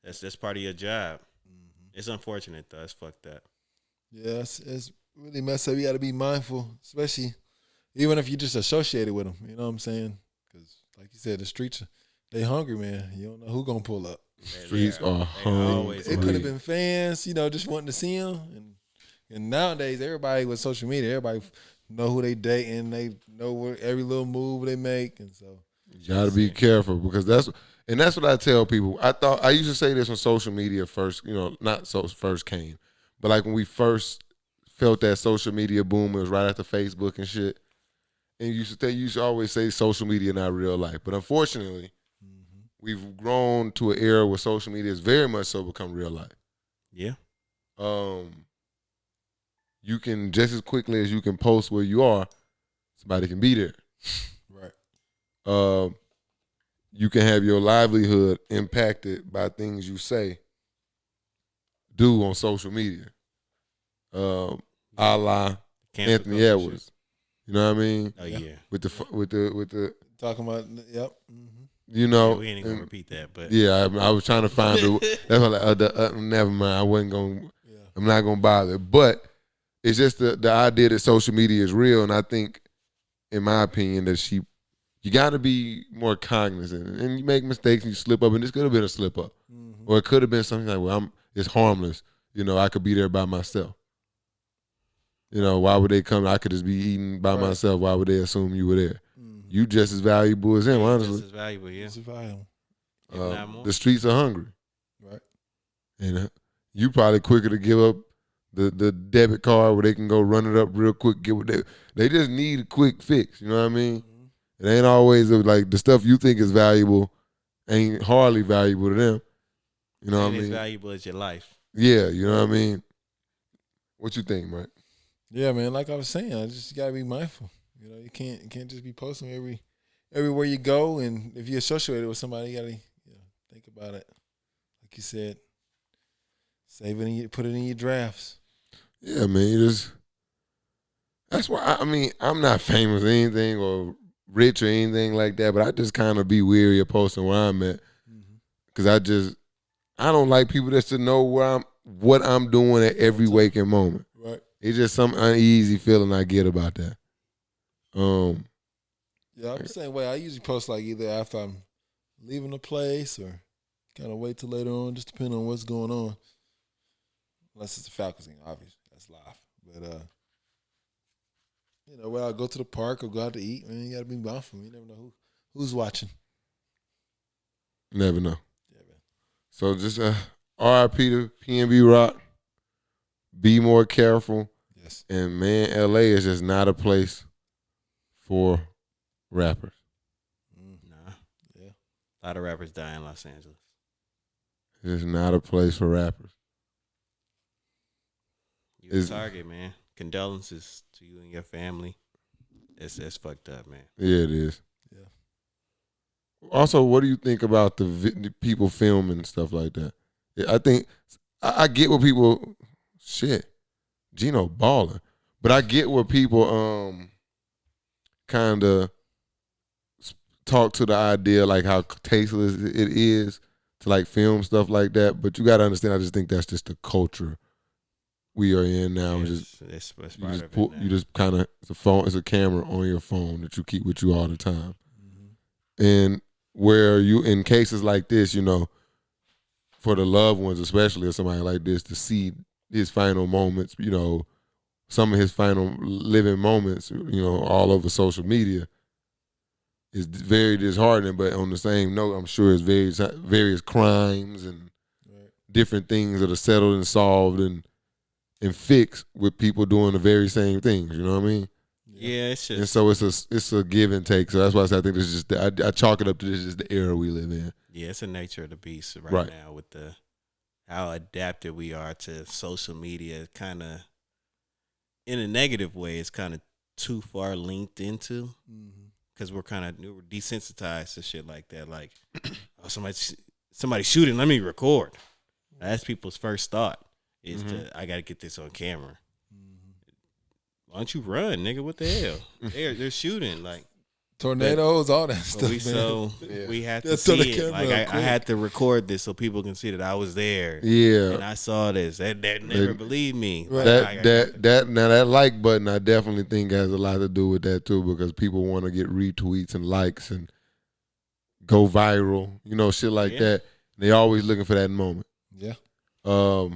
That's part of your job. It's unfortunate though. It's fucked up. Yeah, it's really messed up. You got to be mindful, especially even if you just associated with them. You know what I'm saying? Because like you said, the streets, they hungry, man. You don't know who gonna pull up. Streets are They hungry. always It could have been fans, just wanting to see them. And nowadays, everybody with social media, everybody know who they dating. They know where every little move they make, and so You gotta be careful because that's what I tell people. I used to say this when social media first, first came, but like when we first felt that social media boom, it was right after Facebook and shit. And you should always say social media not real life, but unfortunately, we've grown to an era where social media has very much so become real life. Yeah. You can just as quickly as you can post where you are, somebody can be there. right. You can have your livelihood impacted by things you do on social media. A la Cancel Anthony culture Edwards. shit. You know what I mean? Oh yeah. With the Talking about yep. Yeah, we ain't gonna repeat that, but yeah, I was trying to find that's why never mind. I wasn't gonna. Yeah. I'm not gonna bother. But it's just the idea that social media is real, and I think, in my opinion, that you got to be more cognizant, and you make mistakes and you slip up, and this could have been a slip up, or it could have been something like, well, it's harmless. I could be there by myself. Why would they come? I could just be eating by myself. Why would they assume you were there? You just as valuable as him, honestly. just as valuable, yeah. It's valuable. If not more. The streets are hungry. Right. And you probably quicker to give up the debit card where they can go run it up real quick. Get what they just need a quick fix. You know what I mean? It ain't always like the stuff you think is valuable ain't hardly valuable to them. You know what I Ain't as mean? valuable as your life. Yeah, you know what I mean? What you think, Mike? Yeah, man. Like I was saying, I just gotta be mindful. You can't just be posting everywhere you go, and if you're associated with somebody, you gotta think about it. Like you said, save it, put it in your drafts. Yeah, man. That's why I'm not famous or anything or rich or anything like that, but I just kind of be weary of posting where I'm at because I don't like people that should know what I'm doing at every waking moment. Right. It's just some uneasy feeling I get about that. Yeah, I'm the same way. I usually post like either after I'm leaving a place or kind of wait till later on, just depending on what's going on. Unless it's the Falcons game, obviously. That's live. But when I go to the park or go out to eat, man, you gotta be mindful. You never know who's watching. Never know. Yeah, man. So just RIP to PNB Rock. Be more careful. Yes. And man, LA is just not a place for rappers. Nah. Yeah. A lot of rappers die in Los Angeles. It's not a place for rappers. You're a target, man. Condolences to you and your family. It's fucked up, man. Yeah, it is. Yeah. Also, what do you think about the people filming and stuff like that? I think I get what people Gino balling, but I get what people kind of talk to the idea like how tasteless it is to like film stuff like that. But you got to understand, I just think that's just the culture we are in now. Yeah, It's it's you part just of pull, it now. you just kind of it's a camera on your phone that you keep with you all the time. And where you in cases like this, for the loved ones, especially or somebody like this, to see his final moments, some of his final living moments, all over social media, is very disheartening. But on the same note, I'm sure it's various crimes and different things that are settled and solved and fixed with people doing the very same things. You know what I mean? Yeah, it's just. And so it's a give and take. So that's why I say I think this is just I chalk it up to this is the era we live in. Yeah, it's the nature of the beast right now with how adapted we are to social media. Kind of in a negative way, it's kind of too far linked into because we're desensitized to shit like that. Like, oh, somebody shooting, let me record. That's people's first thought is I got to get this on camera. Why don't you run, nigga? What the hell? They're shooting like tornadoes, all that stuff. We have to see it. Like I had to record this so people can see that I was there. Yeah, and I saw this. They never believed me. Right. That like button, I definitely think has a lot to do with that too, because people want to get retweets and likes and go viral, shit like that. They always looking for that moment. Yeah. So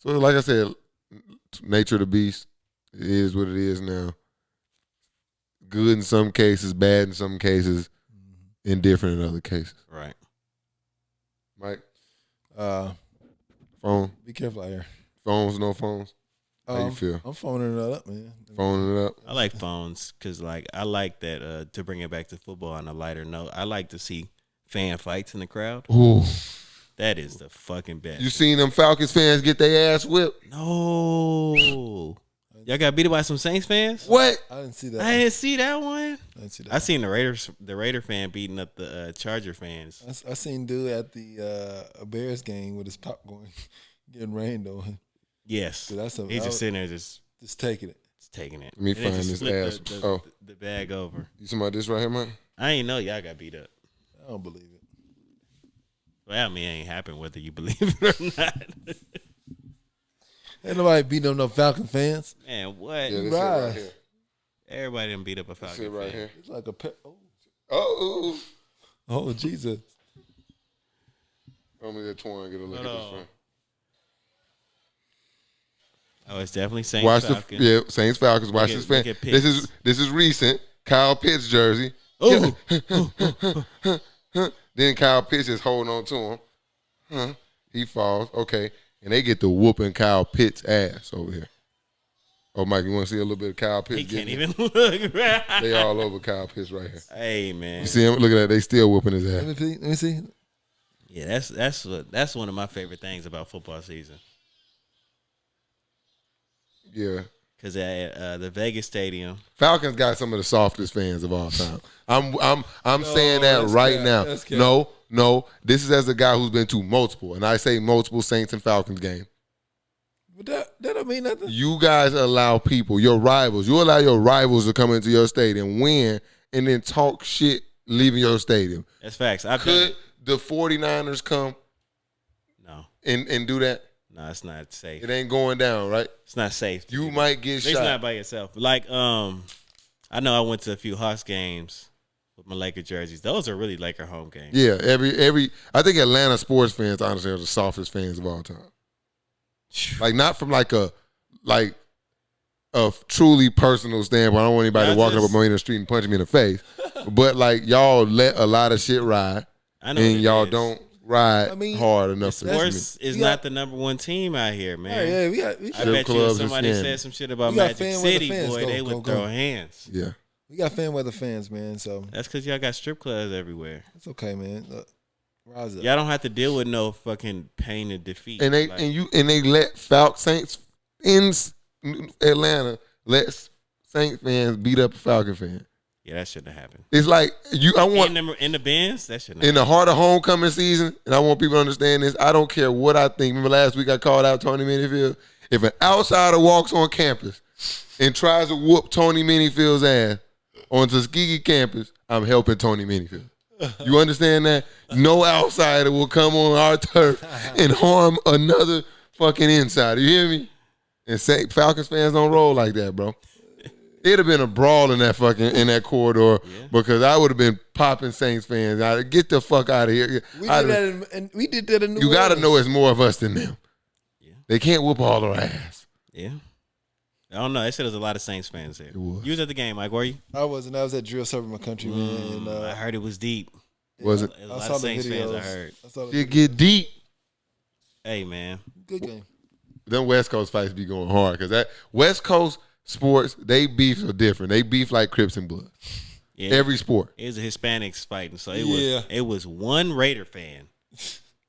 like I said, nature of the beast. It is what it is now. Good in some cases, bad in some cases, indifferent in other cases. Right. Mike? Phone. Be careful out here. Phones, no phones? How you feel? I'm phoning it up, man. Phoning it up? I like phones because, I like that, to bring it back to football on a lighter note, I like to see fan fights in the crowd. Ooh. That is the fucking best. You seen them Falcons fans get their ass whipped? No. Y'all got beat by some Saints fans? What? I didn't see that. I didn't see that one. I seen the Raider fan beating up the Charger fans. I seen dude at the Bears game with his popcorn getting rained on. Yes. He's just sitting there just taking it. Just taking it. Let me find this ass. The bag over. You talking about this right here, man? I ain't know y'all got beat up. I don't believe it. Well, I mean, it ain't happened whether you believe it or not. Ain't nobody beating up no Falcon fans. Man, what? Yeah, this right here. Everybody done beat up a Falcon fan. Right here. It's like a pet. Oh, Jesus. Let me get Twan, get a look at this one. Oh, it's definitely Saints Falcons. Saints Falcons. Watch this fan. This is recent. Kyle Pitts jersey. Oh. Then Kyle Pitts is holding on to him. He falls. Okay. And they get the whooping Kyle Pitts' ass over here. Oh, Mike, you want to see a little bit of Kyle Pitts? He can't even look. They all over Kyle Pitts right here. Hey, man. You see him? Look at that. They still whooping his ass. Let me see. Yeah, that's one of my favorite things about football season. Yeah. Because at the Vegas Stadium, Falcons got some of the softest fans of all time. I'm saying that right now. No. This is as a guy who's been to multiple, and I say multiple Saints and Falcons game. But that don't mean nothing. You guys allow people, your rivals, you allow your rivals to come into your stadium, win, and then talk shit leaving your stadium. That's facts. Could the 49ers come? No. And do that? No, it's not safe. It ain't going down, right? It's not safe. You might get shot. It's not by yourself. Like, I know I went to a few Hawks games with my Laker jerseys. Those are really Laker home games. Yeah, I think Atlanta sports fans honestly are the softest fans of all time. Like not from like a truly personal standpoint. I don't want anybody walking up on me in the street and punching me in the face. But like y'all let a lot of shit ride, and y'all don't ride hard enough. Sports is not the number one team out here, man. Yeah, I bet you if somebody said some shit about Magic City, boy, they would throw hands. Yeah. We got fan weather fans, man. So that's because y'all got strip clubs everywhere. It's okay, man. Look, rise up. Y'all don't have to deal with no fucking pain and defeat. And they let Saints in Atlanta let Saints fans beat up a Falcon fan. Yeah, that shouldn't have happened. It's like I want in the Benz. That shouldn't. In the heart of homecoming season, and I want people to understand this. I don't care what I think. Remember last week I called out Tony Minifield's. If an outsider walks on campus and tries to whoop Tony Minifield's ass on Tuskegee campus, I'm helping Tony Minifield. You understand that? No outsider will come on our turf and harm another fucking insider. You hear me? And say Falcons fans don't roll like that, bro. It'd have been a brawl in that corridor because I would have been popping Saints fans out. Get the fuck out of here. We did that in New Orleans. You got to know it's more of us than them. Yeah. They can't whoop all our ass. Yeah. I don't know. They said there's a lot of Saints fans there. It was. You was at the game, Mike, were you? I wasn't. I was at drill serving my country, man. And, I heard it was deep. Was it? There's a lot of Saints fans, I heard. It get deep. Hey, man. Good game. Them West Coast fights be going hard because that West Coast sports, they beefs are different. They beef like Crips and Bloods. Yeah, Every sport. it was a Hispanics fighting, so Yeah. it was one Raider fan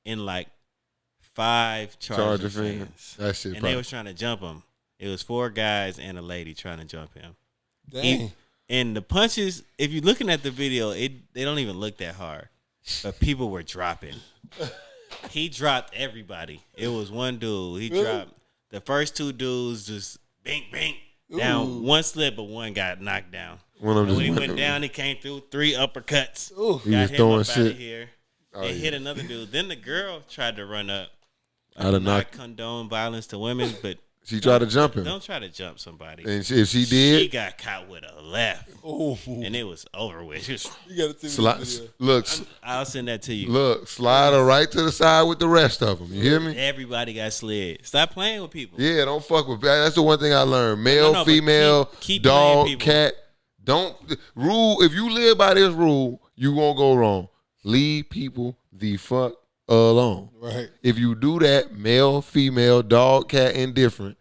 and like 5 Charger fans. That shit. And they was trying to jump him. It was 4 guys and a lady trying to jump him. Dang. And the punches, if you're looking at the video, they don't even look that hard. But people were dropping. He dropped everybody. It was one dude. He dropped the first 2 dudes just bing, bing, down. Ooh. One slip, but one got knocked down. One of And them when he just went down, he came through 3 uppercuts. Ooh. He Got was him throwing up out shit. of here. Oh, And yeah. hit another dude. Then the girl tried to run up. I'd have not knocked. condone violence to women, but She tried to jump him. don't try to jump somebody. And if she She did, got caught with a left, Oh. and it was over with. She was, You gotta see the video. look, I'll send that to you. look, slide her right to the side with the rest of them. You hear me? Everybody got slid. Stop playing with people. Yeah, don't fuck with. That's the one thing I learned. Male, No, but female, keep playing dog, people. cat. Don't rule. If you live by this rule, you won't go wrong. Leave people the fuck alone. Right. If you do that, male, female, dog, cat, indifferent,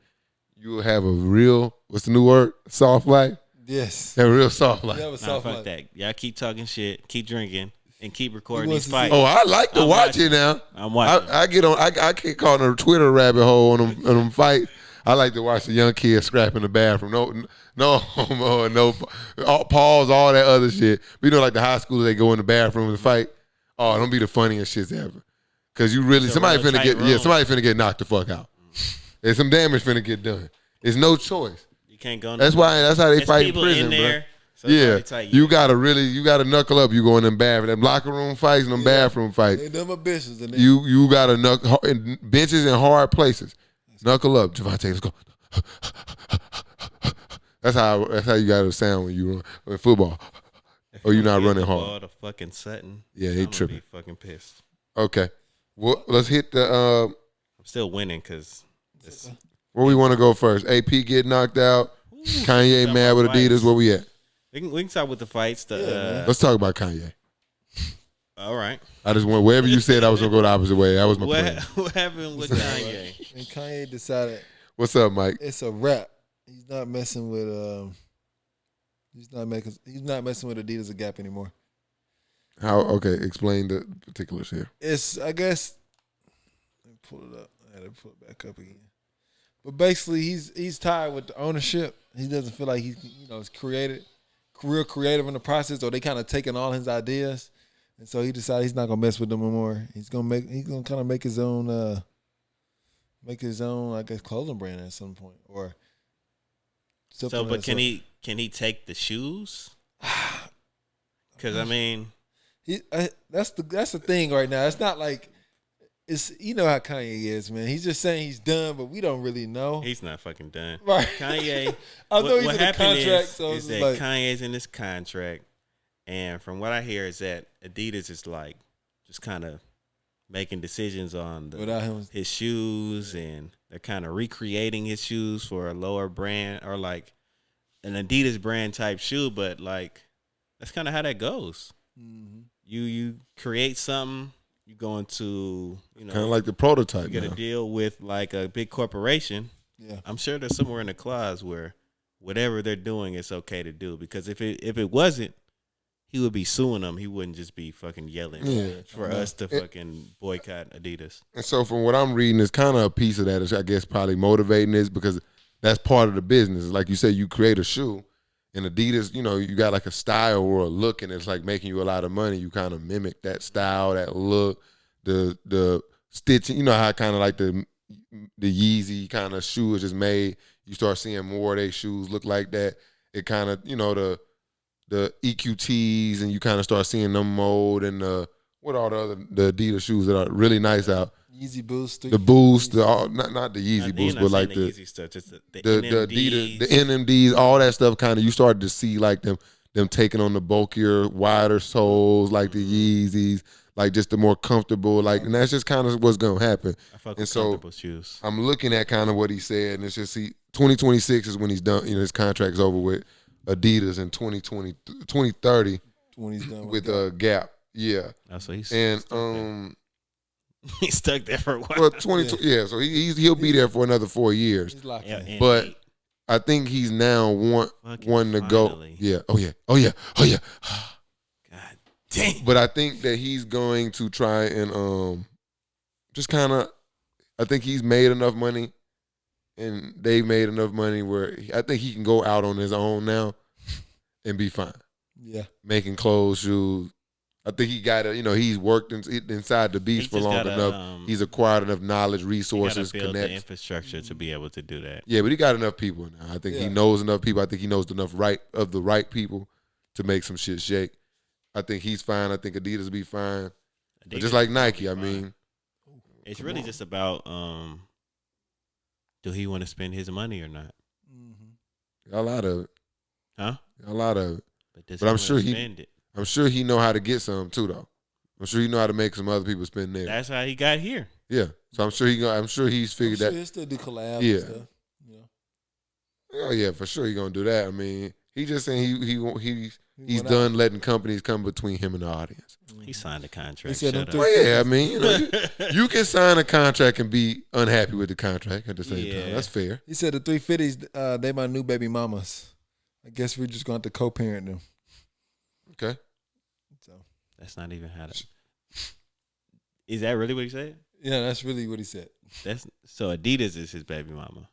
you will have a real, what's the new word? Soft life? Yes. Have a real soft life. That was Nah, soft fuck life. that. Y'all keep talking shit, keep drinking, and keep recording wants these to see- fights. Oh, I like to I'm watch watching. it now. I'm watching. I get on. I get caught in a Twitter rabbit hole on them fights. I like to watch the young kids scrap in the bathroom. No homo, no pause, all that other shit. But you know, like the high schoolers, they go in the bathroom and fight. Oh, don't be the funniest shits ever. Cause you really It's a somebody real finna tight get room. somebody finna get knocked the fuck out. There's some damage finna get done. There's no choice. You can't go. That's how they There's fight in people prison, in bro. there. So it's Yeah, already tight. you gotta knuckle up. You go in them them locker room fights and them bathroom fights. They them are bitches. And You gotta knuckle in benches in hard places. Knuckle up, Javante. Let's go. That's how you gotta sound when you run in football. Or you're not Give running the ball hard. to fucking Sutton. Yeah, they I'm gonna tripping. be fucking pissed. Okay, well, let's hit the. I'm still winning because Where we want to go first? AP get knocked out. Kanye talk mad with about Adidas. fights. Where we at? we can talk with the fights. Let's talk about Kanye. All right. I just went wherever you said I was gonna go the opposite way. That was my plan. What happened with Kanye? And Kanye decided What's up, Mike? it's a wrap. He's not messing with he's not messing with Adidas or Gap anymore. How? Okay, explain the particulars here. It's I guess let me pull it up. I had to pull it back up again. But basically he's tired with the ownership. He doesn't feel like he's is real creative in the process, or they kind of taking all his ideas. And so he decided he's not gonna mess with them anymore. He's gonna kind of make his own I guess clothing brand at some point, or something So, of but that can he take the shoes? Because I mean, that's the thing right now. It's not like it's how Kanye is, man. He's just saying he's done, but we don't really know. he's not fucking done. Right. Kanye. I know he's what in a happened contract, so is it's that like Kanye's in this contract, and from what I hear is that Adidas is like just kind of making decisions on without him. his shoes, and they're kind of recreating his shoes for a lower brand or like an Adidas brand type shoe, but like that's kind of how that goes. Mm-hmm. You create something, you go into Kind of like the prototype. you get a now. deal with like a big corporation. Yeah. I'm sure there's somewhere in the clause where whatever they're doing is okay to do, because if it wasn't, he would be suing them. He wouldn't just be fucking yelling for us to fucking boycott Adidas. And so from what I'm reading, it's kind of a piece of that is, I guess, probably motivating this because that's part of the business. Like you said, you create a shoe, and Adidas, you got like a style or a look, and it's like making you a lot of money. You kind of mimic that style, that look, the stitching. You know how kind of like the Yeezy kind of shoe is just made. You start seeing more of their shoes look like that. It kind of, the EQTs, and you kind of start seeing them mold, and what are the Adidas shoes that are really nice out. Yeezy Boost. The Boost, not the Yeezy You're Boost, not but like saying the Yeezy stuff, just the Adidas, NMDs. the NMDs, all that stuff. Kind of you started to see like them taking on the bulkier, wider soles, like the Yeezys, like just the more comfortable, like, and that's just kind of what's gonna happen. I fuck And with so comfortable shoes. I'm looking at kind of what he said, and it's just 2026 is when he's done. You know, his contract's over with Adidas, in 2030 when he's done with a Gap. Yeah, Oh, so he's and stuck there. He's stuck there for a while. well, 20 yeah. So he'll be there for another 4 years. he's locked Yeah, in. and But he- I think he's now Fucking wanting to go. finally. Yeah. Oh yeah. God damn. But I think that he's going to try and just kind of. I think he's made enough money, and they've made enough money where I think he can go out on his own now and be fine. Yeah. Making clothes, shoes. I think he got to, he's worked inside the beast for just long gotta, enough. He's acquired enough knowledge, You resources, gotta build the connects. infrastructure to be able to do that. Yeah, but he got enough people now. I think he Yeah. knows enough people. I think he knows enough of the right people to make some shit shake. I think he's fine. I think Adidas will be fine. But just like Nike, I mean. It's really just about do he want to spend his money or not? Mm-hmm. A lot of it. Huh? A lot of it. But I'm sure he- spend it. I'm sure he know how to get some too, though. I'm sure he know how to make some other people spend theirs. That's how he got here. Yeah. So I'm sure he's figured that. He'll still do collabs Yeah. and stuff. Yeah. Oh yeah, for sure he gonna do that. I mean, he just saying he's went done letting companies come between him and the audience. He signed a contract. He said Shut them up. Well, yeah, I mean, you can sign a contract and be unhappy with the contract at the same Yeah. time. That's fair. He said the 350s, they my new baby mamas. I guess we're just going to have to co-parent them. Okay. So That's not even how to. Is that really what he said? yeah, that's really what he said. That's so Adidas is his baby mama.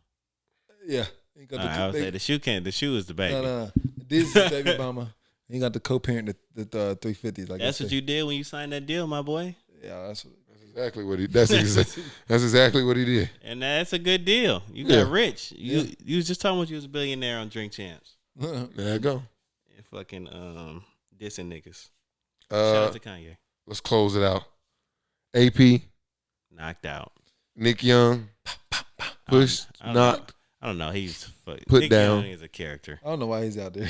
Yeah. He got I would say the shoe can't. The shoe is the baby. No. This is his baby mama. He got to co-parent the 350s. Like That's what you did when you signed that deal, my boy. Yeah, that's what. Exactly what he. That's exactly what he did. And that's a good deal. You Yeah. got rich. You was just talking about you was a billionaire on Drink Champs. There you go. And fucking dissing niggas. Shout out to Kanye. Let's close it out. AP, Knocked out. Nick Young, pushed, I don't knocked. I don't know. He's Put Nick down. Young is a character. I don't know why he's out there.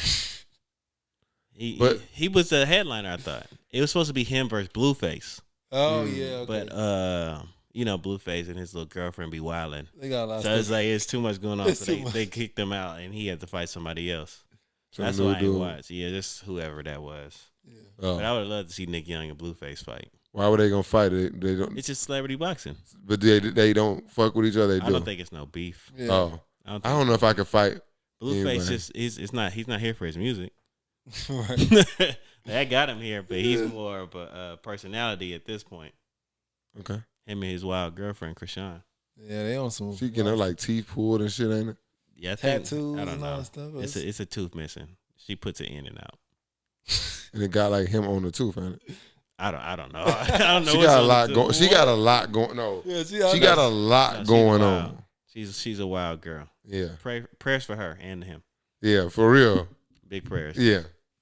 He was the headliner. I thought it was supposed to be him versus Blueface, Oh yeah, okay. but Blueface and his little girlfriend be wilding. They got a lot of So it's stuff. like it's too much going on. It's So too much. they kicked him out, and he had to fight somebody else. Some That's new why I ain't dude. watched. Yeah, just whoever that was. Oh. But I would love to see Nick Young and Blueface fight. Why were they gonna fight? They don't. It's just celebrity boxing. But they don't fuck with each other. They do. I don't think it's no beef. Yeah. Oh, I don't, I don't know if I could fight. Blueface anybody. just he's not here for his music. Right. That got him here, but he's more of a personality at this point. Okay. Him and his wild girlfriend, Krishan. Yeah, they on some. She getting her like teeth pulled and shit, ain't it? Yeah, I think, tattoos I don't and all know. that stuff. It's a tooth missing. She puts it in and out. And it got like him on the tooth, ain't it? I don't know. I don't know. She what's got a on lot the going. tooth. She got a lot going. No, Yeah, she got a lot No, she's going wild. on. She's a wild girl. Yeah, Prayers for her and him. yeah, for real. Big prayers. Yeah,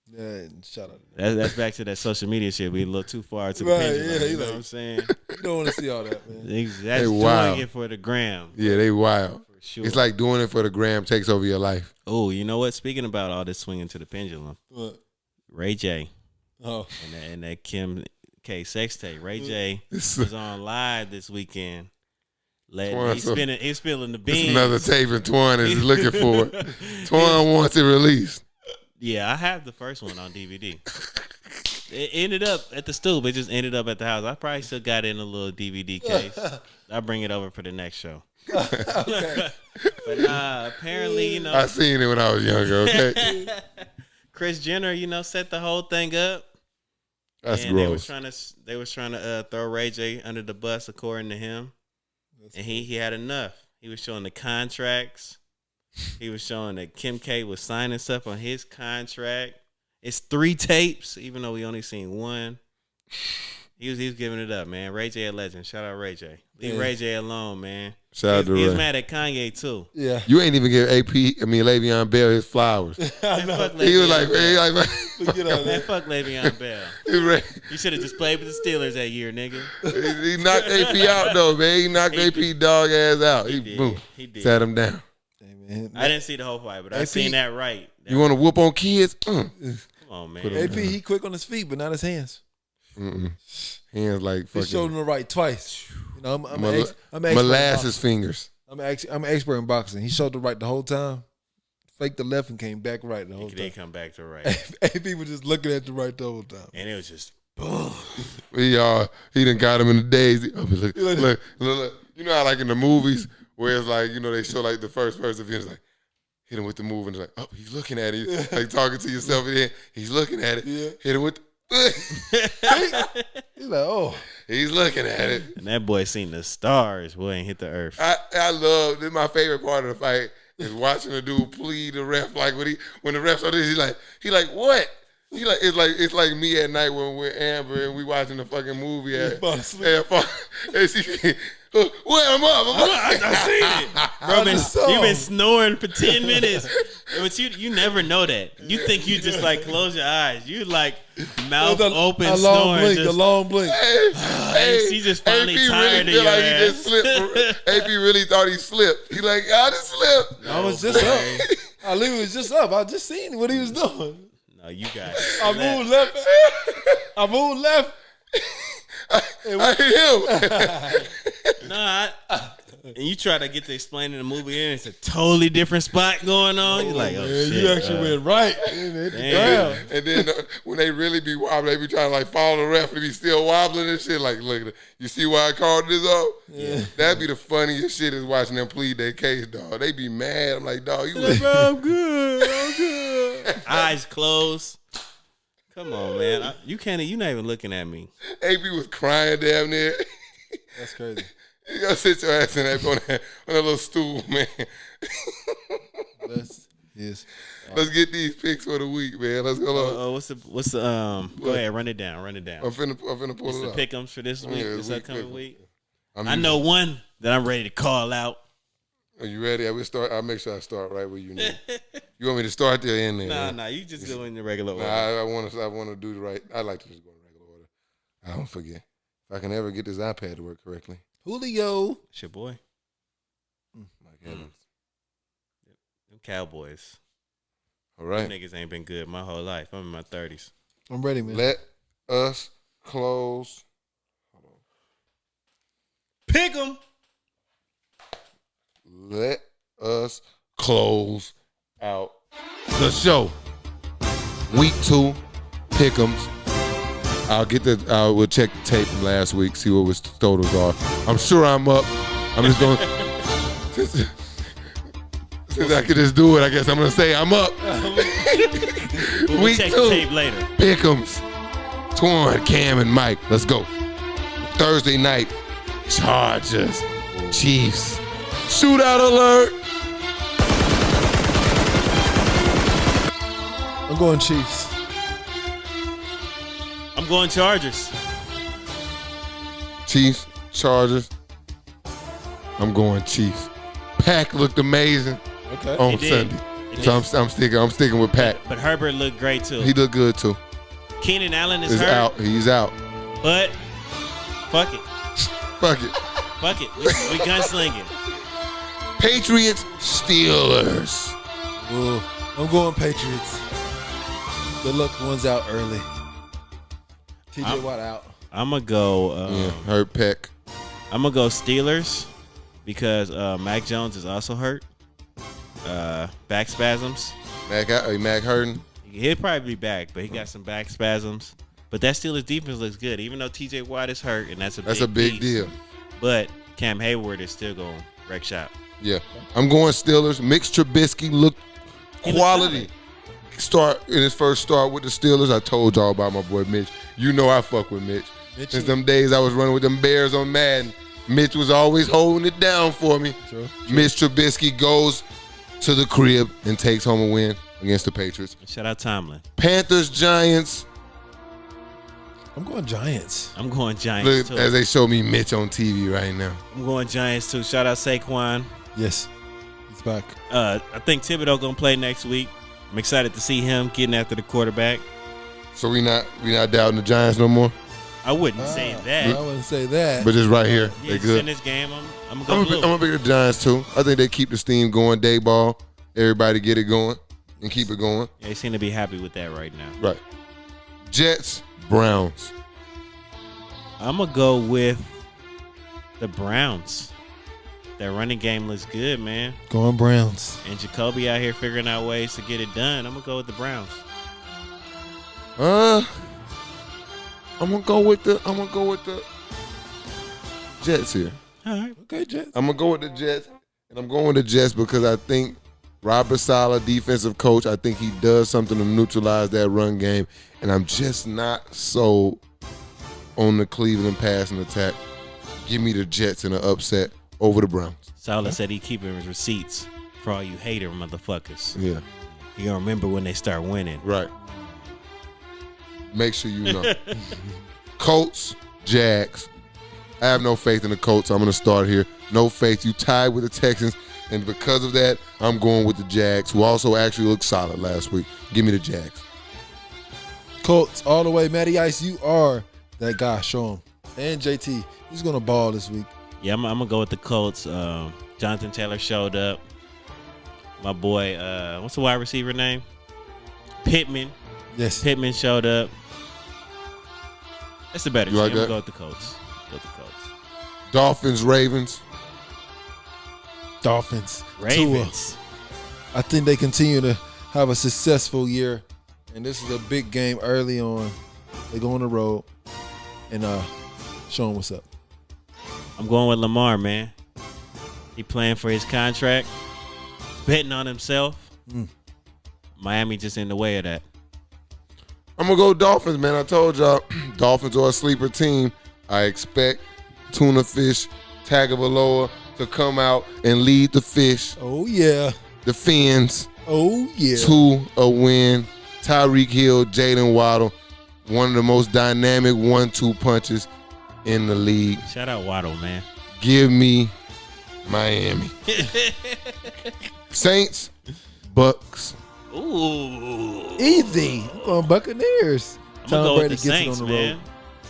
Yeah, shout out. That's back to that social media shit. We a little too far to the Right, pendulum. yeah, You he know like- what I'm saying? You don't want to see all that, man. That's doing wild. it for the gram. yeah, they wild. For sure. It's like doing it for the gram takes over your life. Oh, you know what? Speaking about all this swinging to the pendulum, What? Ray J Oh, and that Kim K sex tape. Ray J It's, was on live this weekend. Twan, He's spilling the it's beans. another tape and Twan is looking for it. Twan wants it released. Yeah, I have the first one on DVD. It ended up at the stoop. It just ended up at the house. I probably still got it in a little DVD case. I'll bring it over for the next show. okay. But apparently, I seen it when I was younger. Okay, Kris Jenner, set the whole thing up. that's and gross. they was trying to throw Ray J under the bus, according to him. And he had enough. He was showing the contracts. He was showing that Kim K was signing stuff on his contract. It's 3 tapes, even though we only seen one. He was giving it up, man. Ray J a legend. Shout out Ray J. Leave Yeah. Ray J alone, man. Shout out to He was Ray. mad at Kanye too. Yeah. You ain't even give Le'Veon Bell his flowers. I Man, know. fuck He was Le'Veon like, Bell. Forget all Man, that. fuck Le'Veon Bell. Ray, You should have just played with the Steelers that year, nigga. he knocked AP out though, man. He knocked AP dog ass out. He did. boom, He did. sat him down. Hey, man. I didn't see the whole fight, but I AP seen that right. You want to whoop on kids? Come on, man. Put him AP, he quick on his feet, but not his hands. Hands like His fucking shoulder to the right twice. You know, I'm an expert in molasses boxing. fingers. I'm an expert in boxing. He shoulder right the whole time. Faked the left and came back right the whole They time. come back to right. AP was just looking at the right the whole time. And it was just He done got him in the days. Look. You know how like in the movies where it's like, you know, they show like the first person view, it's like, hit him with the move and it's like, oh, he's looking at it. Like talking to yourself and then he's looking at it. Yeah. Hit him with He's like, oh. he's looking at it. and that boy seen the stars, boy, and hit the earth. I love this. My favorite part of the fight is watching the dude plead the ref. Like when the ref saw this, he like what? He like it's like me at night when we're Amber and we watching the fucking movie. And she, well, I'm up. I seen it. Bro, you've been snoring for 10 minutes. But you never know that. You think you just like close your eyes. You like mouth open, snoring. A long blink. She just finally tired really of your like ass. He just slipped. AP really thought he slipped. He like, I just slipped. I was just up. I literally was just up. I just seen what he was doing. No, you got I moved left. I hit him. No, and you try to get to explaining the movie and it's a totally different spot going on. You're like, oh Man, shit. you actually went right. Hit the Damn. ground. And then when they really be wobbling, they be trying to like follow the ref and be still wobbling and shit. Like, look, you see why I called this off? Yeah. That'd be the funniest shit is watching them plead their case, dog. They be mad. I'm like, dog, you was I'm good. Eyes closed. Come on, man. You're not even looking at me. AP was crying damn near. That's crazy. You gotta sit your ass in on that little stool, man. Yes. Let's get these picks for the week, man. Let's go. What's the go ahead, run it down. I'm finna pull It's it the up. pick'ems for this week, Yeah, this week upcoming pick'em. week. I'm I know one that I'm ready to call out. Are you ready? I will start. I'll make sure I start right where you need. You want me to start there and there? Nah, you just go in the regular order. I want to do the right. I like to just go in regular order. I don't forget. If I can ever get this iPad to work correctly. Julio. It's your boy. Mike Evans. Them Cowboys. All right. Them niggas ain't been good my whole life. I'm in my 30s. I'm ready, man. Let us close. Pick 'em. Let us close out the show. Week 2, pick'ems. We'll check the tape from last week, see what his totals are. I'm sure I'm up. I'm just going since I could just do it, I guess I'm gonna say I'm up. We'll Week check 2, the tape later. pick'ems. Twan, Cam, and Mike. Let's go. Thursday night, Chargers, Chiefs. Shootout alert. I'm going Chiefs. I'm going Chargers. Chiefs, Chargers. I'm going Chiefs. Pack looked amazing on It did. Sunday. It So did. I'm sticking with Pack. But Herbert looked great too. He looked good too. Keenan Allen is He's hurt. out. He's out. But fuck it. Fuck it. Fuck it. We gunslinging. Patriots, Steelers. Ooh, I'm going Patriots. Good luck, one's out early. TJ Watt out. I'm gonna go. Yeah, hurt Peck. I'm gonna go Steelers because Mac Jones is also hurt. Back spasms. Mac hurting. He'll probably be back, but he got some back spasms. But that Steelers defense looks good, even though TJ Watt is hurt, and that's a big piece. Deal. But Cam Hayward is still going to wreck shop. Yeah, I'm going Steelers. Mitch Trubisky looked quality. Start in his first start with the Steelers. I told y'all about my boy Mitch. You know I fuck with Mitch. Since them days I was running with them Bears on Madden, Mitch was always holding it down for me. True. Mitch Trubisky goes to the crib and takes home a win against the Patriots. Shout out Tomlin. Panthers, Giants. I'm going Giants. I'm going Giants Look, too. as they show me Mitch on TV right now. I'm going Giants too. Shout out Saquon. Yes, he's back. I think Thibodeau gonna play next week. I'm excited to see him getting after the quarterback. So we not doubting the Giants no more. I wouldn't say that. I wouldn't say that. But just right here, Yeah, they just in good. this game, I'm I'm gonna go blue. gonna pick the Giants too. I think they keep the steam going. Day ball, everybody get it going and keep it going. Yeah, they seem to be happy with that right now. Right. Jets, Browns. I'm going to go with the Browns. That running game looks good, man. Going Browns. And Jacoby out here figuring out ways to get it done. I'm going to go with the Browns. I'm gonna go with the Jets here. All right. Okay, Jets. I'm gonna go with the Jets, and I'm going with the Jets because I think Robert Saleh, defensive coach, I think he does something to neutralize that run game, and I'm just not so on the Cleveland passing attack. Give me the Jets in an upset over the Browns. Saleh said he keeping his receipts for all you hater motherfuckers. Yeah, You gonna remember when they start winning. right. Make sure you know. Colts, Jags. I have no faith in the Colts. I'm going to start here. No faith. You tied with the Texans, and because of that, I'm going with the Jags, who also actually looked solid last week. Give me the Jags. Colts all the way. Matty Ice, you are that guy. Show him. And JT, he's going to ball this week. Yeah, I'm gonna go with the Colts. Jonathan Taylor showed up. My boy, what's the wide receiver name? Pittman. Yes. Pittman showed up. That's the better team. like I'm gonna that? go with the Colts. Dolphins, Ravens. Dolphins. Ravens. Tua. I think they continue to have a successful year, and this is a big game early on. They go on the road and show them what's up. I'm going with Lamar, man. He playing for his contract, betting on himself. Miami just in the way of that. I'm going to go Dolphins, man. I told y'all, Dolphins are a sleeper team. I expect Tuna Fish Tagovailoa to come out and lead the fish, Oh, yeah. the Fins, Oh, yeah. to a win. Tyreek Hill, Jalen Waddle, one of the most dynamic 1-2 punches in the league. Shout out Waddle, man. Give me Miami. Saints, Bucks. Ooh. Easy. I'm going Buccaneers. I'm gonna go with the Saints, man.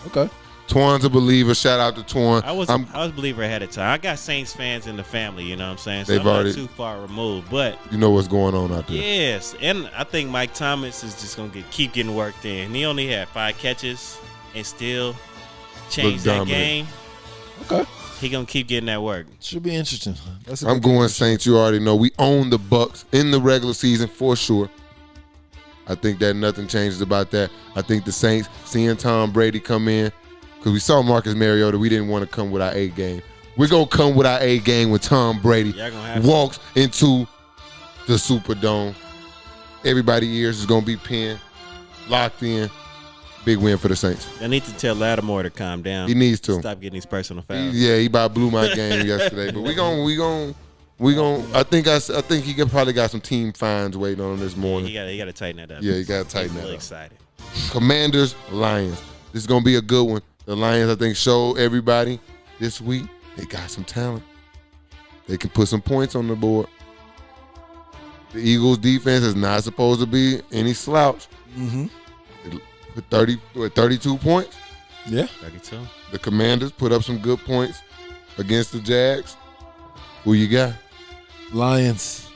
Okay. Twan's a believer. Shout out to Twan. I was a believer ahead of time. I got Saints fans in the family, you know what I'm saying? So They've I'm already- not too far removed. But You know what's going on out there. yes, and I think Mike Thomas is just gonna keep getting worked in. He only had 5 catches and still changed that dominant. game. Okay. He gonna keep getting that work. Should be interesting. That's a I'm good game. going Saints. You already know. We own the Bucks in the regular season for sure. I think that nothing changes about that. I think the Saints, seeing Tom Brady come in, because we saw Marcus Mariota, we didn't want to come with our A game. We're going to come with our A game when Tom Brady Y'all gonna have walks into the Superdome. Everybody's ears is going to be pinned, locked in. Big win for the Saints. I need to tell Lattimore to calm down. He needs to. Stop getting these personal fouls. He about blew my game yesterday, but we gon' I think he probably got some team fines waiting on him this morning. He got to tighten that up. Yeah, he gotta tighten He's that really up. excited. Commanders, Lions. This is gonna be a good one. The Lions, I think, show everybody this week they got some talent. They can put some points on the board. The Eagles' defense is not supposed to be any slouch. Mm-hmm. Put 32 points. Yeah. 32. The Commanders put up some good points against the Jags. Who you got? Lions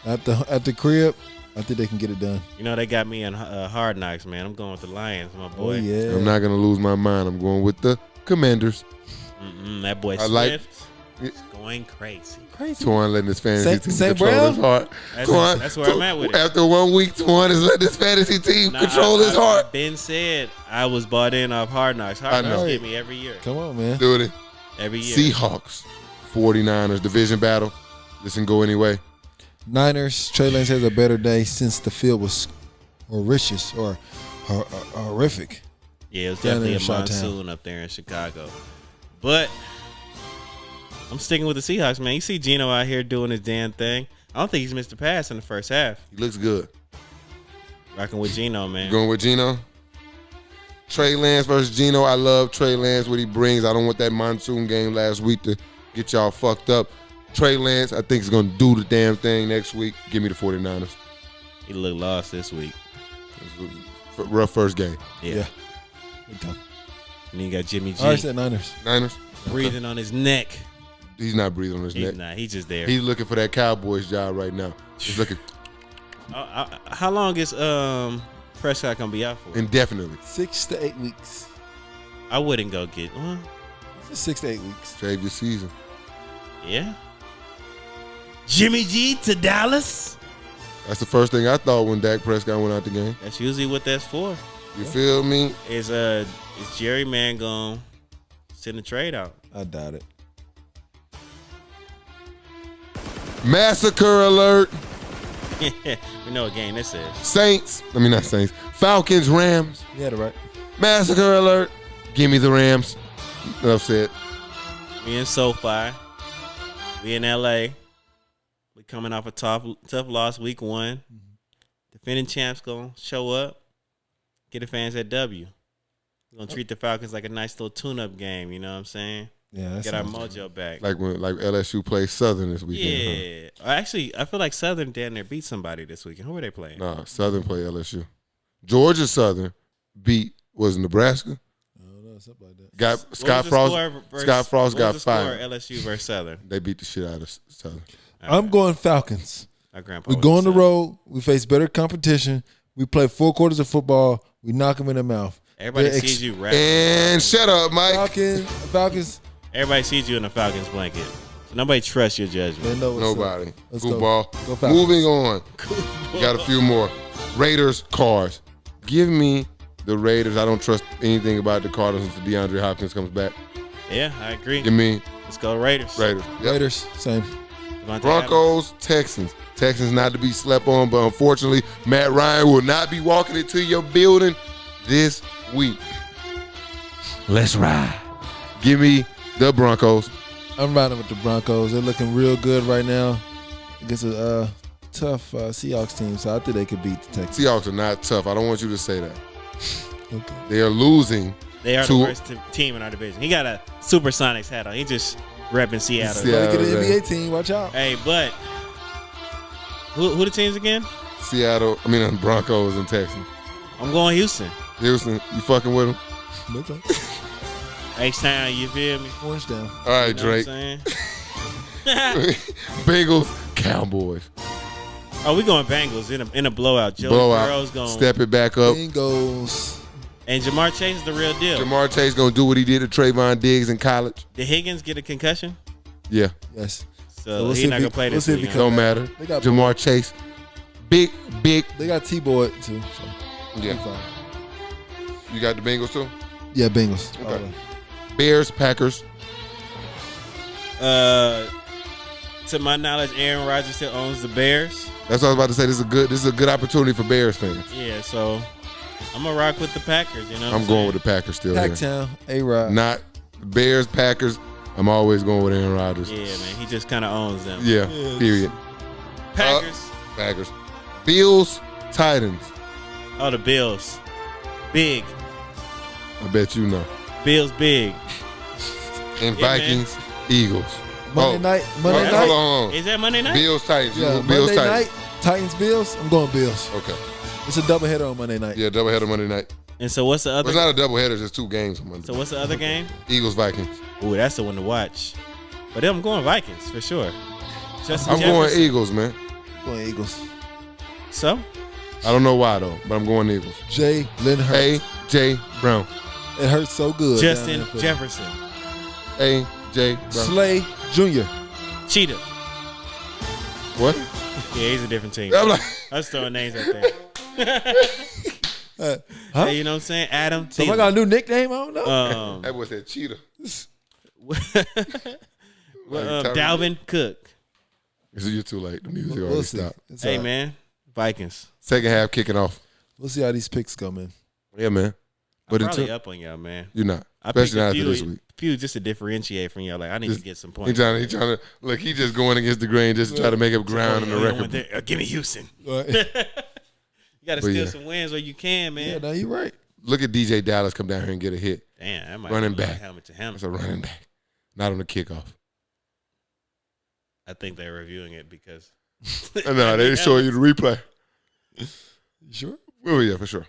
at the crib. I think they can get it done. You know, they got me in Hard Knocks, man. I'm going with the Lions, my boy. Oh, yeah. I'm not gonna lose my mind. I'm going with the Commanders. That boy I like- Swift is going crazy. Crazy. Twan letting his fantasy team St. control Brown? his heart. That's where I'm at with it. After 1 week, Twan is letting his fantasy team control his heart. Ben said I was bought in off Hard Knocks. I Hard know. Knocks get me every year. Come on, man. Dude, it. Every year. Seahawks, 49ers, division battle. This can go anyway. Niners, Trey Lance has a better day since the field was horrendous or horrific. Yeah, it was Down definitely there a in Chi-Town. monsoon up there in Chicago. But I'm sticking with the Seahawks, man. You see Geno out here doing his damn thing. I don't think he's missed a pass in the first half. He looks good. Rocking with Geno, man. Going with Geno. Trey Lance versus Geno. I love Trey Lance, what he brings. I don't want that monsoon game last week to get y'all fucked up. Trey Lance, I think, is going to do the damn thing next week. Give me the 49ers. He looked lost this week. Rough first game. Yeah. Okay. And then you got Jimmy G I said Niners. Niners. breathing on his neck. He's not breathing on his He's neck. not. He's just there. He's looking for that Cowboys job right now. He's looking How long is Prescott gonna be out for? indefinitely. 6 to 8 weeks. I wouldn't go get. It's just 6 to 8 weeks. Save your season. Yeah. Jimmy G to Dallas. That's the first thing I thought when Dak Prescott went out the game. That's usually what that's for. You feel me? Is Jerry Man gonna send a trade out? I doubt it. Massacre alert. We know what game this is. Not Saints. Falcons, Rams. You had it right. Massacre alert. Give me the Rams. Enough said. We in SoFi. We in LA. We coming off a tough loss week 1. Defending champs gonna show up. Get the fans that W. We're gonna treat the Falcons like a nice little tune-up game. You know what I'm saying? Yeah, Get our mojo back. Like when LSU plays Southern this weekend. Yeah. Actually, I feel like Southern down there beat somebody this weekend. Who were they playing? Nah, Southern play LSU. Georgia Southern was Nebraska. I don't know, something like that. Got What Scott was the Frost. score versus- Scott Frost what got was the score, fired. LSU versus Southern. They beat the shit out of Southern. I'm going Falcons. Our grandpa We was go on the Southern. road. We face better competition. We play 4 quarters of football. We knock them in the mouth. Everybody They're sees you rapping. And shut up, Mike. Falcons. Everybody sees you in a Falcons blanket. So nobody trusts your They judgment. know what's Nobody. up. Let's Football. Go Falcons. Moving on. We got a few more. Raiders, Cards. Give me the Raiders. I don't trust anything about the Cardinals until DeAndre Hopkins comes back. Yeah, I agree. Give me Let's go Raiders. Raiders. Yep. Raiders, same. Devontae Adams. Broncos, Texans. Texans not to be slept on, but unfortunately, Matt Ryan will not be walking into your building this week. Let's ride. Give me the Broncos. I'm riding with the Broncos. They're looking real good right now against a tough Seahawks team, so I think they could beat the Texans. Seahawks are not tough. I don't want you to say that. Okay. They are losing. They are to- the worst team in our division. He got a Supersonics hat on. He just repping Seattle. Yeah. Gotta get an right. NBA team. Watch out. Hey, but who the teams again? Broncos and Texans. I'm going Houston. Houston, you fucking with them? Okay. H-Town, you feel me? Orange down. All right, You know Drake. what I'm saying? Bengals, Cowboys. Oh, we going Bengals in a blowout. Joe Blowout. Burrow's going. Step it back up. Bengals. And Jamar Chase is the real deal. Jamar Chase gonna do what he did to Trayvon Diggs in college. Did Higgins get a concussion? Yeah, Yes. So we'll he's see if not he- going to play we'll this see if he week. come- don't matter. They got Jamar Chase, big. They got T-Boy too. So Yeah, fine. you got the Bengals too. Yeah, Bengals. Okay. All right. Bears, Packers. To my knowledge, Aaron Rodgers still owns the Bears. That's what I was about to say. This is a good opportunity for Bears fans. Yeah, so I'm going to rock with the Packers. You know what I'm going with the Packers still here. Packtown, A-Rod. Not Bears, Packers. I'm always going with Aaron Rodgers. Yeah, man. He just kind of owns them. Yeah, Yeah. period. Packers. Packers. Bills, Titans. Oh, the Bills. Big. I bet you know. Bills big. And Yeah, Vikings, Eagles. Monday night. Monday That's night. Hold on. Is that Monday night? Bills, Titans. You Yeah, go Bills, Monday Titans. night. Titans, Bills. I'm going Bills. Okay. It's a doubleheader on Monday night. Yeah, doubleheader Monday night. And so what's the Well, other? it's not a doubleheader. It's just 2 games on Monday. So what's the other game? Eagles, Vikings. Ooh, that's the one to watch. But then I'm going Vikings for sure. Justin I'm going Jefferson. Eagles, man. Going Eagles. So I don't know why though, but I'm going Eagles. Jalen Hurts. A.J. Brown. It hurts so good. Justin down there. Jefferson, A.J. Brown. Slay Jr. Cheetah. What? Yeah, he's a different team. I'm like, I was throwing names out there. Huh? Hey, you know what I'm saying? Adam. So I got a new nickname. I don't know. that was that cheetah. Dalvin Cook. You're too late. The music We'll already see. stopped. It's Hey all right. man, Vikings. Second half kicking off. We'll see how these picks go, man. Yeah, man. But Probably until up on y'all, man. you're not, I picked especially a not after few, this week. few just to differentiate from y'all. Like I need to get some He points. trying to look. He just going against the grain just to try to make up ground in the record. Give me Houston. Right. You got to But steal yeah. some wins where you can, man. Yeah, no, you're right. Look at DJ Dallas come down here and get a hit. Damn, that might Running be like back. helmet to helmet. That's a running back, not on the kickoff. I think they're reviewing it because No, they didn't show you the replay. You sure? Oh yeah, for sure.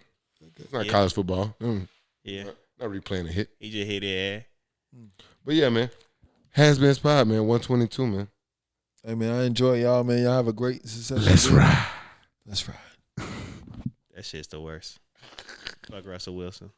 It's not Yeah. college football. yeah, Not replaying a hit. he just hit it. But yeah, man. HasBeens Pod, man. 122, man. Hey, man, I enjoy y'all, man. Y'all have a great successful Let's week. ride. Let's ride. That shit's the worst. Fuck Russell Wilson.